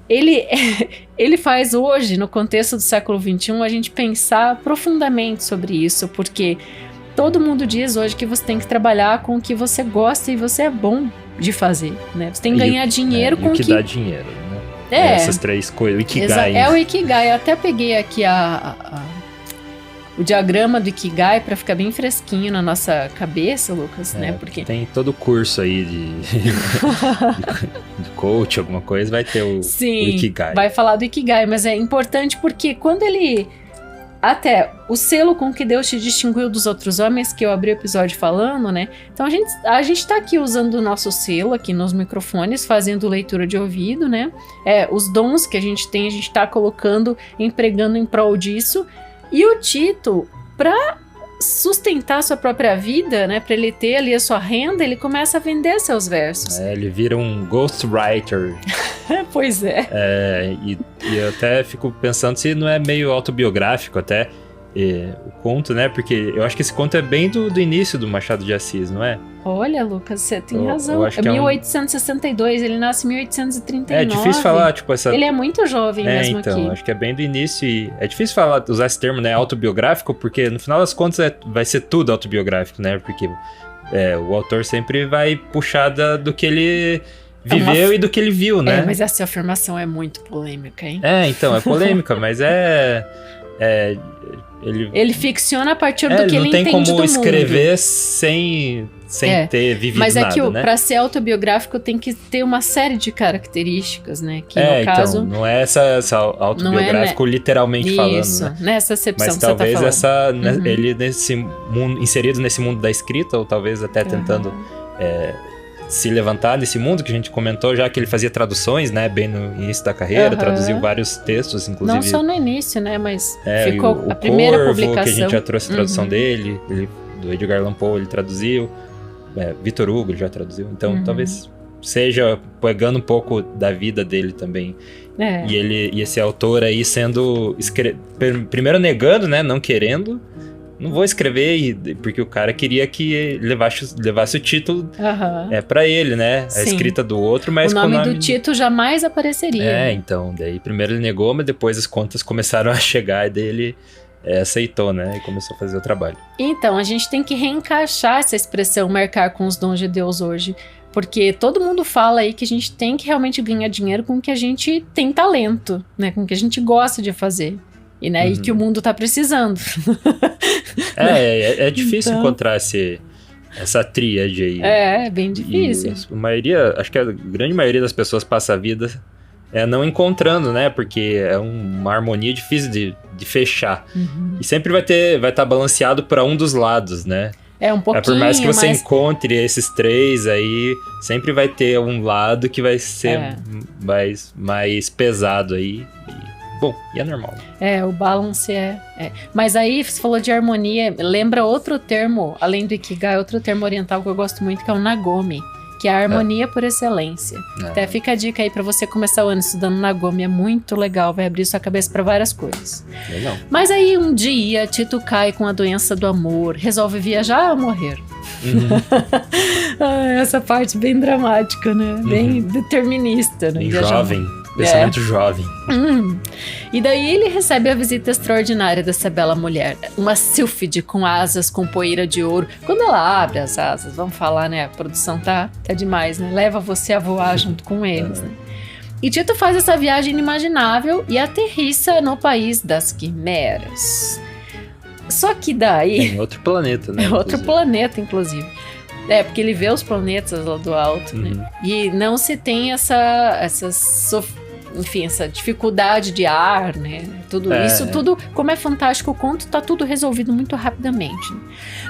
ele faz hoje, no contexto do século XXI, a gente pensar profundamente sobre isso, porque todo mundo diz hoje que você tem que trabalhar com o que você gosta e você é bom de fazer, né? Você tem que ganhar dinheiro com o que dá dinheiro, né? Essas três coisas, o Ikigai. É o Ikigai. Eu até peguei aqui o diagrama do Ikigai para ficar bem fresquinho na nossa cabeça, Lucas, né? Porque tem todo o curso aí de coach, alguma coisa, vai ter o Ikigai. Vai falar do Ikigai, mas é importante porque quando ele... Até o selo com que Deus te distinguiu dos outros homens, que eu abri o episódio falando, né? Então a gente tá aqui usando o nosso selo aqui nos microfones, fazendo leitura de ouvido, né? Os dons que a gente tem, a gente tá colocando, empregando em prol disso. E o Tito, pra sustentar sua própria vida, né? Pra ele ter ali a sua renda, ele começa a vender seus versos. Ele vira um ghostwriter. Pois é. E eu até fico pensando se não é meio autobiográfico até o conto, né? Porque eu acho que esse conto é bem do início do Machado de Assis, não é? Olha, Lucas, você tem razão. É 1862, ele nasce em 1839. É difícil falar, tipo, Ele é muito jovem mesmo então, aqui. Acho que é bem do início e é difícil falar, usar esse termo, né, autobiográfico, porque no final das contas vai ser tudo autobiográfico, né? Porque o autor sempre vai puxar do que ele viveu e do que ele viu, né? Mas essa afirmação é muito polêmica, hein? Então, é polêmica, mas Ele ficciona a partir do que ele entende do mundo. Não tem como escrever sem ter vivido nada, mas é que né? Pra ser autobiográfico tem que ter uma série de características, né? Que no caso... Então, não é essa autobiográfico literalmente falando, né? Nessa acepção mas que você tá falando. Ele nesse mundo, inserido nesse mundo da escrita, ou talvez até tentando se levantar nesse mundo que a gente comentou, já que ele fazia traduções, né? Bem no início da carreira, traduziu vários textos, inclusive... Não só no início, né? Mas ficou a primeira Corvo, publicação. Que a gente já trouxe a tradução dele, do Edgar Allan Poe, ele traduziu. Vitor Hugo ele já traduziu. Então, talvez seja pegando um pouco da vida dele também. E esse autor aí sendo... Primeiro negando, né? Não querendo... Não vou escrever, porque o cara queria que levasse o título pra ele, né? A escrita do outro, mas o nome do Tito jamais apareceria. Então, daí primeiro ele negou, mas depois as contas começaram a chegar e daí ele aceitou, né? E começou a fazer o trabalho. Então, a gente tem que reencaixar essa expressão marcar com os dons de Deus hoje. Porque todo mundo fala aí que a gente tem que realmente ganhar dinheiro com o que a gente tem talento, né? Com o que a gente gosta de fazer. E que o mundo tá precisando. É difícil encontrar essa tríade aí. É bem difícil. Acho que a grande maioria das pessoas passa a vida não encontrando, né? Porque é uma harmonia difícil de fechar. E sempre vai estar balanceado para um dos lados, né? Um pouquinho. Por mais que você encontre esses três aí, sempre vai ter um lado que vai ser mais pesado aí. Bom, e é normal. O balance Mas aí, você falou de harmonia, lembra outro termo, além do Ikigai, outro termo oriental que eu gosto muito, que é o Nagomi, que é a harmonia por excelência. Até fica a dica aí pra você começar o ano estudando Nagomi, é muito legal, vai abrir sua cabeça pra várias coisas. Legal. Mas aí, um dia, Tito cai com a doença do amor, resolve viajar ou morrer. Essa parte bem dramática, né? Bem determinista, né? Bem jovem. Pensamento jovem. E daí ele recebe a visita extraordinária dessa bela mulher. Uma sílfide com asas, com poeira de ouro. Quando ela abre as asas, vamos falar, né? A produção tá demais, né? Leva você a voar junto com eles, né? E Tito faz essa viagem inimaginável e aterrissa no país das quimeras. Só que daí... Em outro planeta, né? Outro planeta, inclusive. Porque ele vê os planetas lá do alto, né? E não se tem essa dificuldade de ar, né? Tudo isso, tudo, como é fantástico o conto, tá tudo resolvido muito rapidamente. Né?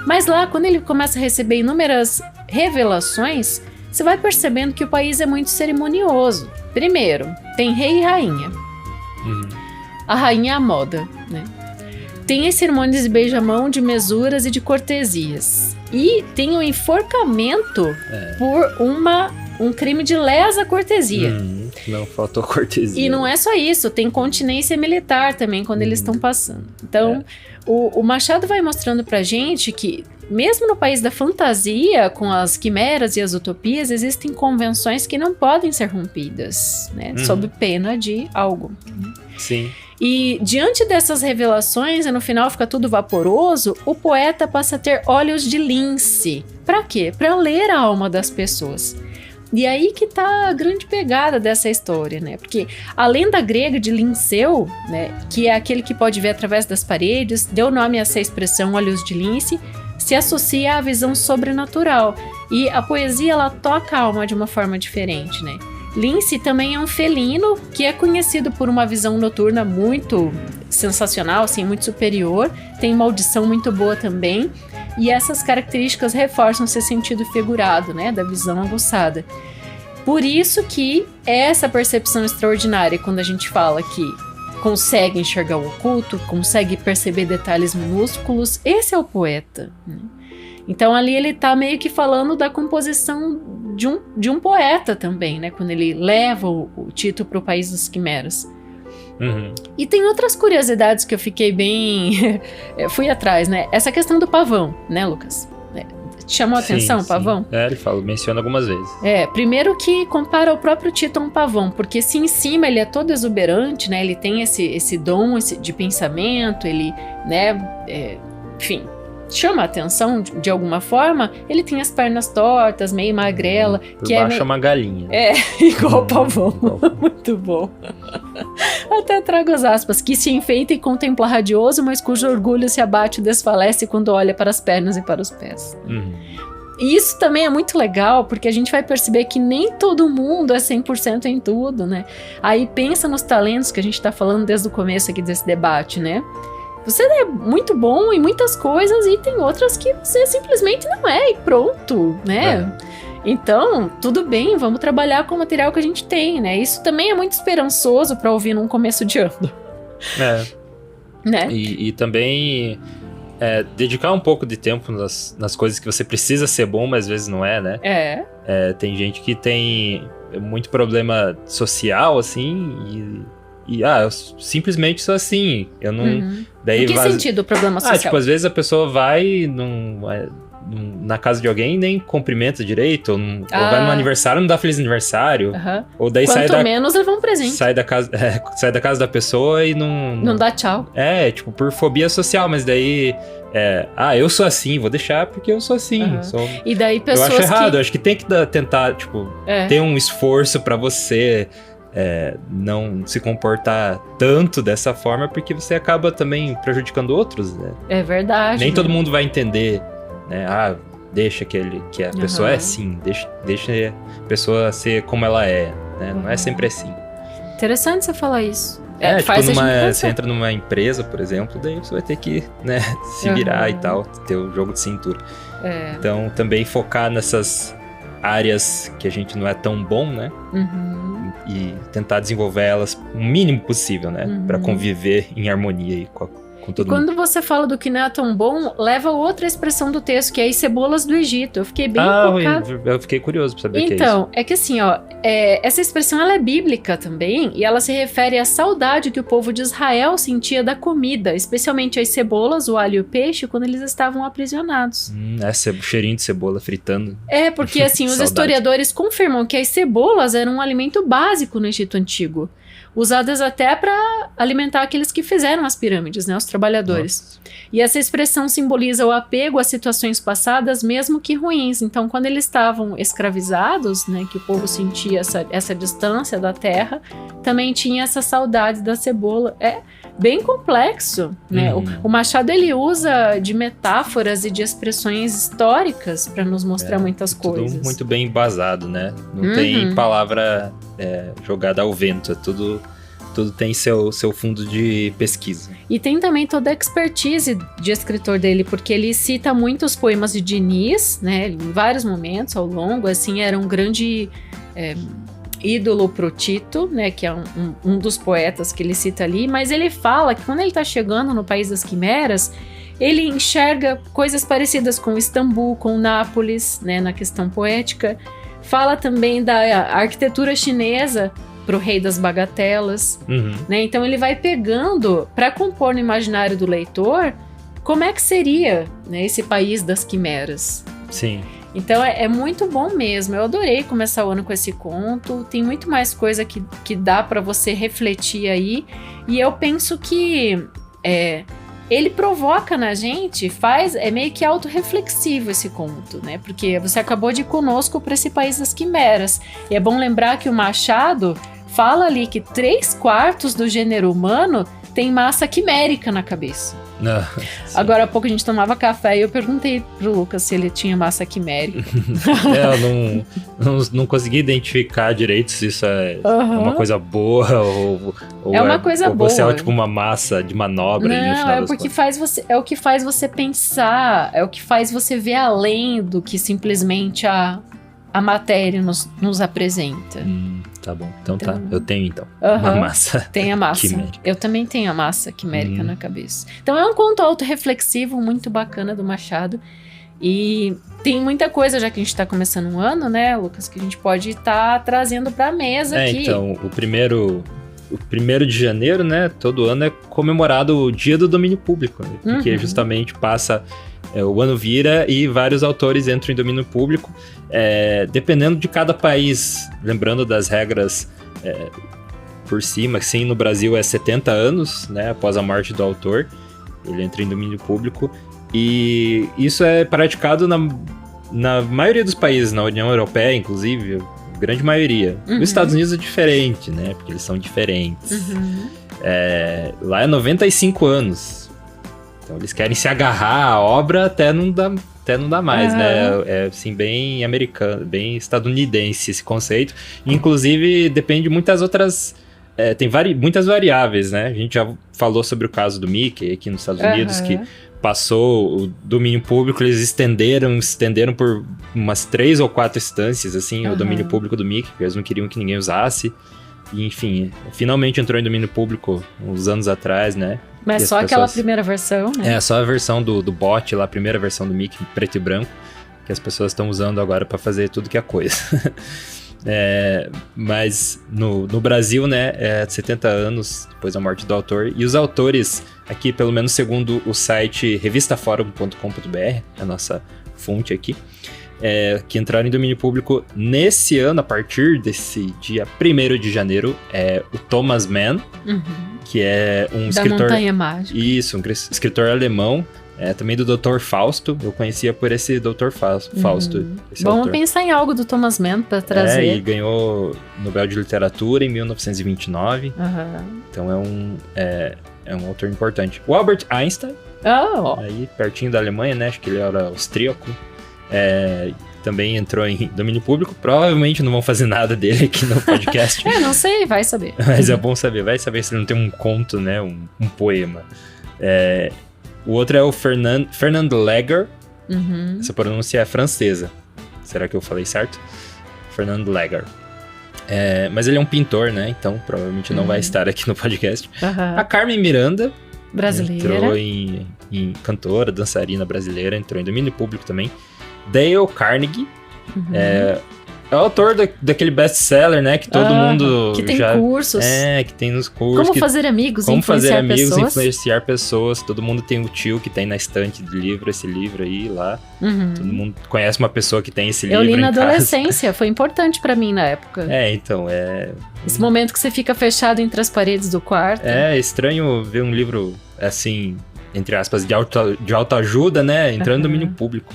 Mas lá, quando ele começa a receber inúmeras revelações, você vai percebendo que o país é muito cerimonioso. Primeiro, tem rei e rainha. A rainha é a moda, né? Tem as cerimônias de beijamão, de mesuras e de cortesias. E tem o enforcamento por um crime de lesa cortesia. Não faltou cortesia. E não é só isso, tem continência militar também quando eles estão passando. Então, o Machado vai mostrando pra gente que, mesmo no país da fantasia, com as quimeras e as utopias, existem convenções que não podem ser rompidas, né? Sob pena de algo. Sim. E diante dessas revelações, e no final fica tudo vaporoso, o poeta passa a ter olhos de lince. Pra quê? Pra ler a alma das pessoas. E aí que tá a grande pegada dessa história, né? Porque a lenda grega de Linceu, né, que é aquele que pode ver através das paredes, deu nome a essa expressão olhos de lince, se associa à visão sobrenatural. E a poesia, ela toca a alma de uma forma diferente, né? Lince também é um felino que é conhecido por uma visão noturna muito sensacional, assim, muito superior. Tem uma audição muito boa também. E essas características reforçam esse sentido figurado, né, da visão aguçada. Por isso que essa percepção extraordinária, quando a gente fala que consegue enxergar o oculto, consegue perceber detalhes minúsculos, esse é o poeta, né? Então ali ele tá meio que falando da composição de um poeta também, né? Quando ele leva o Tito para o país das quimeras. E tem outras curiosidades que eu fiquei bem... fui atrás, né? Essa questão do pavão, né, Lucas? Te chamou a atenção o pavão? Ele menciona algumas vezes. Primeiro que compara o próprio Tito a um pavão, porque se em cima ele é todo exuberante, né? Ele tem esse dom de pensamento, ele, né? Enfim... chama a atenção de alguma forma, ele tem as pernas tortas, meio magrela. Por baixo é uma galinha. Igual pavão. Muito bom. Até trago as aspas. Que se enfeita e contempla radioso, mas cujo orgulho se abate e desfalece quando olha para as pernas e para os pés. E isso também é muito legal, porque a gente vai perceber que nem todo mundo é 100% em tudo, né? Aí pensa nos talentos que a gente tá falando desde o começo aqui desse debate, né? Você é muito bom em muitas coisas e tem outras que você simplesmente não é e pronto, né? Então, tudo bem, vamos trabalhar com o material que a gente tem, né? Isso também é muito esperançoso para ouvir num começo de ano. Né? E também dedicar um pouco de tempo nas coisas que você precisa ser bom, mas às vezes não é, né? Tem gente que tem muito problema social, assim, eu simplesmente sou assim. Eu não. Daí em que sentido o problema social? Tipo, às vezes a pessoa vai na casa de alguém e nem cumprimenta direito, ou vai no aniversário, não dá feliz aniversário. Ou daí Quanto menos levar um presente. Sai da casa da pessoa e não dá tchau. Tipo, por fobia social, mas daí eu sou assim, vou deixar porque eu sou assim. E daí pessoas eu acho errado, eu acho que tem que tentar, tipo, ter um esforço pra você não se comportar tanto dessa forma, porque você acaba também prejudicando outros, né? É verdade. Nem todo mundo vai entender, né? Deixa que a pessoa é assim, deixa a pessoa ser como ela é, né? Não é sempre assim. Interessante você falar isso. Tipo, você entra numa empresa, por exemplo, daí você vai ter que, né, se virar e tal, ter o jogo de cintura. Então, também focar nessas áreas que a gente não é tão bom, né? E tentar desenvolver elas o mínimo possível, né? Pra conviver em harmonia aí com todo mundo. Quando você fala do que não é tão bom, leva outra expressão do texto, que é as cebolas do Egito. Eu fiquei bem focada. Eu fiquei curioso pra saber o que é isso. Então, é que assim, essa expressão ela é bíblica também, e ela se refere à saudade que o povo de Israel sentia da comida, especialmente as cebolas, o alho e o peixe, quando eles estavam aprisionados. Cheirinho de cebola fritando. Porque assim, os historiadores confirmam que as cebolas eram um alimento básico no Egito Antigo, usadas até para alimentar aqueles que fizeram as pirâmides, né, os trabalhadores. E essa expressão simboliza o apego às situações passadas, mesmo que ruins. Então, quando eles estavam escravizados, né, que o povo sentia essa distância da terra, também tinha essa saudade da cebola. É bem complexo, né? O Machado, ele usa de metáforas e de expressões históricas para nos mostrar muitas coisas. Tudo muito bem embasado, né? Não tem palavra jogada ao vento, é tudo tudo tem seu fundo de pesquisa. E tem também toda a expertise de escritor dele, porque ele cita muitos poemas de Diniz, né, em vários momentos ao longo, assim, era um grande ídolo pro Tito, né, que é um dos poetas que ele cita ali, mas ele fala que quando ele tá chegando no País das Quimeras, ele enxerga coisas parecidas com Istambul, com Nápoles, né, na questão poética. Fala também da arquitetura chinesa pro Rei das Bagatelas, né? Então ele vai pegando para compor no imaginário do leitor como é que seria, né, esse País das Quimeras. Sim. Então é muito bom mesmo. Eu adorei começar o ano com esse conto. Tem muito mais coisa que dá para você refletir aí. E eu penso que ele provoca na gente, é meio que autorreflexivo esse conto, né? Porque você acabou de ir conosco para esse País das Quimeras. E é bom lembrar que o Machado fala ali que 3/4 do gênero humano tem massa quimérica na cabeça. Agora há pouco a gente tomava café e eu perguntei pro Lucas se ele tinha massa quimérica. Eu não consegui identificar direito se isso é uma coisa boa ou é uma coisa boa. Ou você é tipo uma massa de manobra. Não, no final é porque é o que faz você pensar, é o que faz você ver além do que simplesmente a matéria nos apresenta. Tá bom, então tá. Eu tenho uma massa. Tem a massa. Quimérica. Eu também tenho a massa quimérica na cabeça. Então é um conto autorreflexivo muito bacana do Machado. E tem muita coisa, já que a gente tá começando um ano, né, Lucas, que a gente pode estar trazendo pra mesa aqui. Então, o 1º de janeiro, né, todo ano é comemorado o Dia do Domínio Público, né, porque justamente passa... o ano vira e vários autores entram em domínio público, dependendo de cada país, lembrando das regras por cima, assim, no Brasil é 70 anos, né, após a morte do autor, ele entra em domínio público, e isso é praticado na maioria dos países, na União Europeia, inclusive, a grande maioria. Nos Estados Unidos é diferente, né, porque eles são diferentes. Lá é 95 anos. Então eles querem se agarrar à obra até não dá mais, né? É assim, bem americano, bem estadunidense esse conceito. Inclusive, depende de muitas outras... tem muitas variáveis, né? A gente já falou sobre o caso do Mickey aqui nos Estados Unidos, que passou o domínio público, eles estenderam por umas 3 ou 4 instâncias, assim, o domínio público do Mickey, porque eles não queriam que ninguém usasse. E, enfim, finalmente entrou em domínio público uns anos atrás, né? Mas só aquela primeira versão, né? Só a versão do bot lá, a primeira versão do Mickey, preto e branco, que as pessoas estão usando agora para fazer tudo que é coisa. Mas no Brasil, né, 70 anos depois da morte do autor, e os autores aqui, pelo menos segundo o site revistaforum.com.br, a nossa fonte aqui, que entraram em domínio público nesse ano, a partir desse dia 1º de janeiro, o Thomas Mann, que é um escritor... Da Montanha Mágica. Isso, um escritor alemão, também do Dr. Fausto. Eu conhecia por esse Dr. Fausto. Vamos pensar em algo do Thomas Mann para trazer. Ele ganhou Nobel de Literatura em 1929. Então é um autor importante. O Albert Einstein, aí pertinho da Alemanha, né? Acho que ele era austríaco. Também entrou em domínio público. Provavelmente não vão fazer nada dele aqui no podcast. Não sei, vai saber. Mas é bom saber. Vai saber se ele não tem um conto, né? Um poema. O outro é o Fernand Lager. Essa pronúncia é francesa. Será que eu falei certo? Fernand Lager. Mas ele é um pintor, né? Então provavelmente não vai estar aqui no podcast. A Carmen Miranda. Brasileira. Entrou em cantora, dançarina brasileira. Entrou em domínio público também. Dale Carnegie. É o autor daquele best-seller, né? Que todo mundo que tem cursos. Que tem nos cursos. Como fazer amigos, influenciar pessoas. Influenciar pessoas. Todo mundo tem o tio que tem na estante de livro, esse livro aí, lá. Todo mundo conhece uma pessoa que tem esse livro em casa. Eu li na adolescência, foi importante pra mim na época. Então, Esse momento que você fica fechado entre as paredes do quarto. É estranho ver um livro, assim, entre aspas, de autoajuda, né? Entrando no domínio público.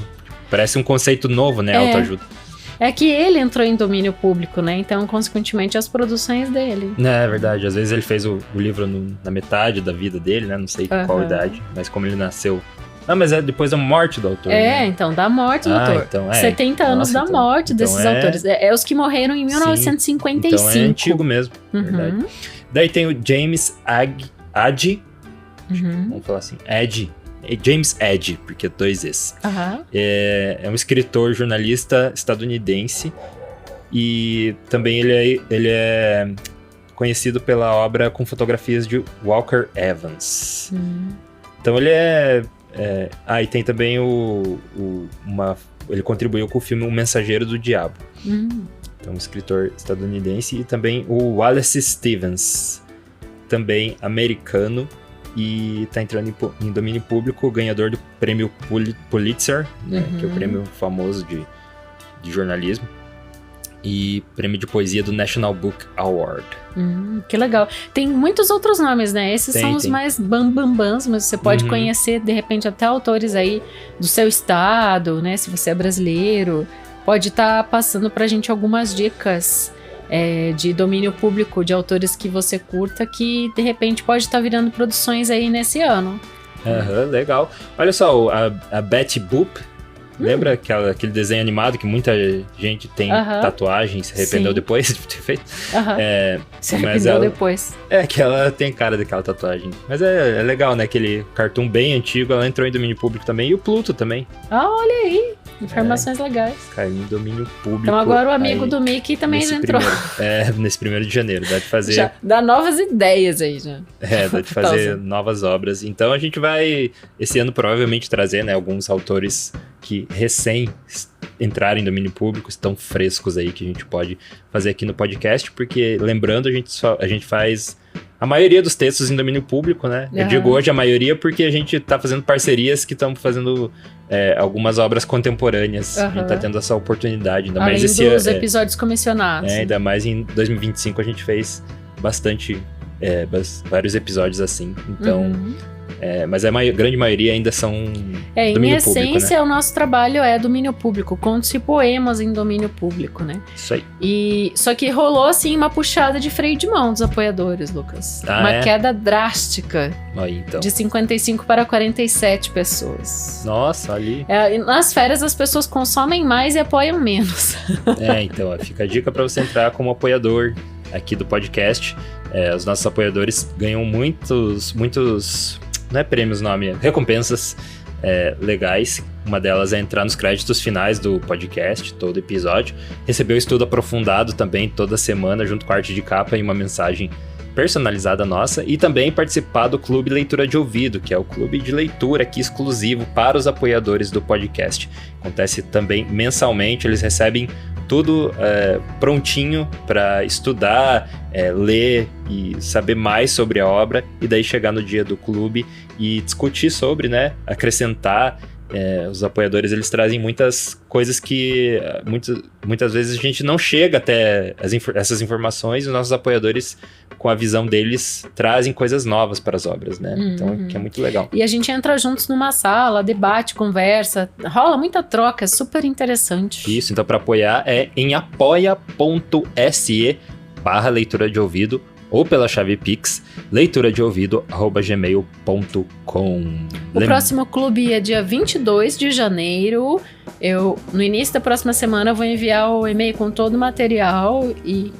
Parece um conceito novo, né? Autoajuda. É que ele entrou em domínio público, né? Então, consequentemente, as produções dele. É verdade. Às vezes ele fez o livro na metade da vida dele, né? Não sei qual idade. Mas como ele nasceu... Não, mas é depois da morte do autor. Né? Então, da morte do autor. Então, 70 anos da morte desses autores. Os que morreram em 1955. Então é antigo mesmo, verdade. Daí tem o James Addy, vamos falar assim, James Addy, porque 2 Es. É um escritor, jornalista estadunidense, e também ele é conhecido pela obra com fotografias de Walker Evans. Então ele e tem também ele contribuiu com o filme O Mensageiro do Diabo. Então, um escritor estadunidense. E também o Wallace Stevens, também americano, e tá entrando em domínio público, ganhador do prêmio Pulitzer, né, que é o prêmio famoso de jornalismo, e prêmio de poesia do National Book Award. Que legal. Tem muitos outros nomes, né? Esses são os mais bambambãs, mas você pode conhecer, de repente, até autores aí do seu estado, né? Se você é brasileiro, pode estar passando pra gente algumas dicas de domínio público, de autores que você curta, que, de repente, pode estar virando produções aí nesse ano. Legal. Olha só, a Betty Boop, lembra aquele desenho animado que muita gente tem tatuagem, se arrependeu depois de ter feito? Se arrependeu depois. Que ela tem cara daquela tatuagem. Mas é legal, né? Aquele cartoon bem antigo, ela entrou em domínio público também. E o Pluto também. Olha aí. Informações legais. Caiu em domínio público. Então agora o amigo do Mickey também já entrou. Nesse 1º de janeiro. Dá de fazer... Já dá novas ideias aí, já. Dá de fazer novas obras. Então a gente vai, esse ano, provavelmente trazer, né, alguns autores que recém entraram em domínio público, estão frescos aí, que a gente pode fazer aqui no podcast, porque, lembrando, a gente faz a maioria dos textos em domínio público, né? Eu digo hoje a maioria porque a gente tá fazendo parcerias que estão fazendo algumas obras contemporâneas. A gente tá tendo essa oportunidade. Ainda mais esse dos episódios comissionados. Ainda mais em 2025 a gente fez vários episódios assim. Então... mas a grande maioria ainda são domínio público, né? Em essência, o nosso trabalho é domínio público, contos e poemas em domínio público, né? Isso aí. Só que rolou, assim, uma puxada de freio de mão dos apoiadores, Lucas. Uma queda drástica. Aí, então. De 55 para 47 pessoas. Nossa, ali. Nas férias as pessoas consomem mais e apoiam menos. Então, fica a dica para você entrar como apoiador aqui do podcast. Os nossos apoiadores ganham muitos... Não é prêmios, nome, é recompensas legais. Uma delas é entrar nos créditos finais do podcast, todo episódio. Receber o estudo aprofundado também toda semana, junto com a arte de capa e uma mensagem personalizada nossa. E também participar do Clube Leitura de Ouvido, que é o clube de leitura aqui exclusivo para os apoiadores do podcast. Acontece também mensalmente, eles recebem tudo prontinho para estudar, ler e saber mais sobre a obra, e daí chegar no dia do clube e discutir sobre, né, acrescentar. Os apoiadores, eles trazem muitas coisas que muitas vezes a gente não chega até essas informações, e os nossos apoiadores, com a visão deles, trazem coisas novas para as obras, né? Então, que é muito legal. E a gente entra juntos numa sala, debate, conversa, rola muita troca, é super interessante. Isso, então para apoiar é em apoia.se/leitura de ouvido, ou pela chave Pix, leituradeouvido@gmail.com. O próximo clube é dia 22 de janeiro. No início da próxima semana, vou enviar o e-mail com todo o material e,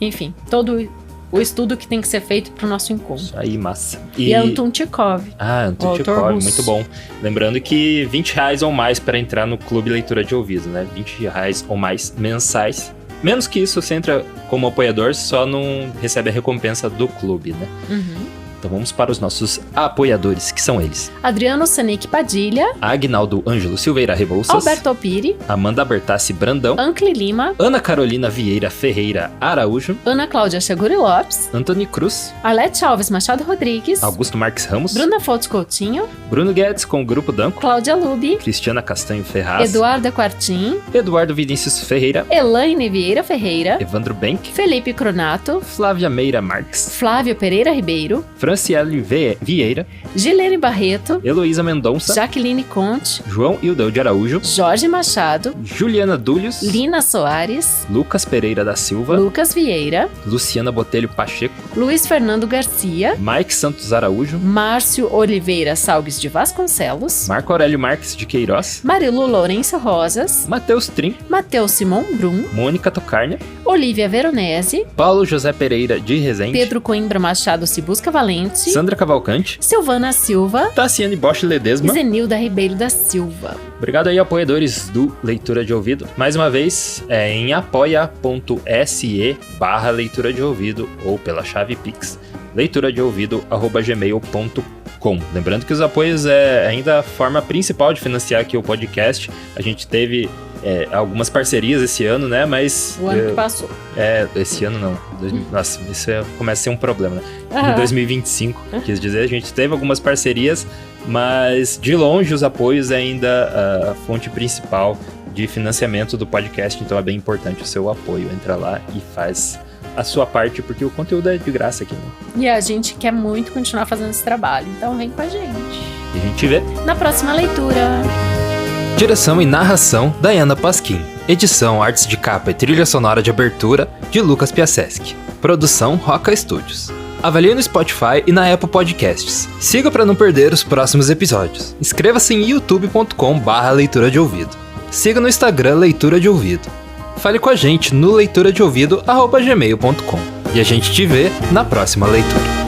enfim, todo o estudo que tem que ser feito para o nosso encontro. Isso aí, massa. E Anton Chekhov. Anton Chekhov, muito bom. Lembrando que R$20 ou mais para entrar no Clube Leitura de Ouvido, né? R$20 ou mais mensais. Menos que isso, você entra como apoiador, só não recebe a recompensa do clube, né? Então vamos para os nossos apoiadores, que são eles: Adriano Senic Padilha, Agnaldo Ângelo Silveira Rebouças, Alberto Piri, Amanda Bertassi Brandão, Ancli Lima, Ana Carolina Vieira Ferreira Araújo, Ana Cláudia Seguri Lopes, Antony Cruz, Alete Alves Machado Rodrigues, Augusto Marques Ramos, Bruna Fontes Coutinho, Bruno Guedes com o Grupo Danco, Cláudia Lubi, Cristiana Castanho Ferraz, Eduarda Quartim, Eduardo Vinícius Ferreira, Elaine Vieira Ferreira, Evandro Benck, Felipe Cronato, Flávia Meira Marques, Flávio Pereira Ribeiro, Franciele Vieira, Gilene Barreto, Heloísa Mendonça, Jaqueline Conte, João Ildeu de Araújo, Jorge Machado, Juliana Dúlios, Lina Soares, Lucas Pereira da Silva, Lucas Vieira, Luciana Botelho Pacheco, Luiz Fernando Garcia, Mike Santos Araújo, Márcio Oliveira Salgues de Vasconcelos, Marco Aurélio Marques de Queiroz, Marilu Lourenço Rosas, Matheus Trim, Matheus Simon Brum, Mônica Tocarnia, Olivia Veronese, Paulo José Pereira de Rezende, Pedro Coimbra Machado Cibusca Valente, Sandra Cavalcante, Silvana Silva, Tassiane Bosch Ledesma e Zenilda Ribeiro da Silva. Obrigado aí, apoiadores do Leitura de Ouvido. Mais uma vez, em apoia.se/leitura de ouvido ou pela chave Pix, leituradeouvido@gmail.com. Lembrando que os apoios é ainda a forma principal de financiar aqui o podcast. A gente teve algumas parcerias esse ano, né? Mas... O ano que passou. Esse ano não. Nossa, isso começa a ser um problema, né? Em 2025, quis dizer, a gente teve algumas parcerias, mas de longe os apoios é ainda a fonte principal de financiamento do podcast, então é bem importante o seu apoio. Entra lá e faz a sua parte, porque o conteúdo é de graça aqui, né? E a gente quer muito continuar fazendo esse trabalho, então vem com a gente. E a gente vê na próxima leitura. Direção e narração, Dayana Pasquim. Edição, artes de capa e trilha sonora de abertura, de Lucas Piasecki. Produção, Roca Studios. Avalie no Spotify e na Apple Podcasts. Siga para não perder os próximos episódios. Inscreva-se em youtube.com/leitura de ouvido. Siga no Instagram Leitura de Ouvido. Fale com a gente no leituradeouvido@gmail.com. E a gente te vê na próxima leitura.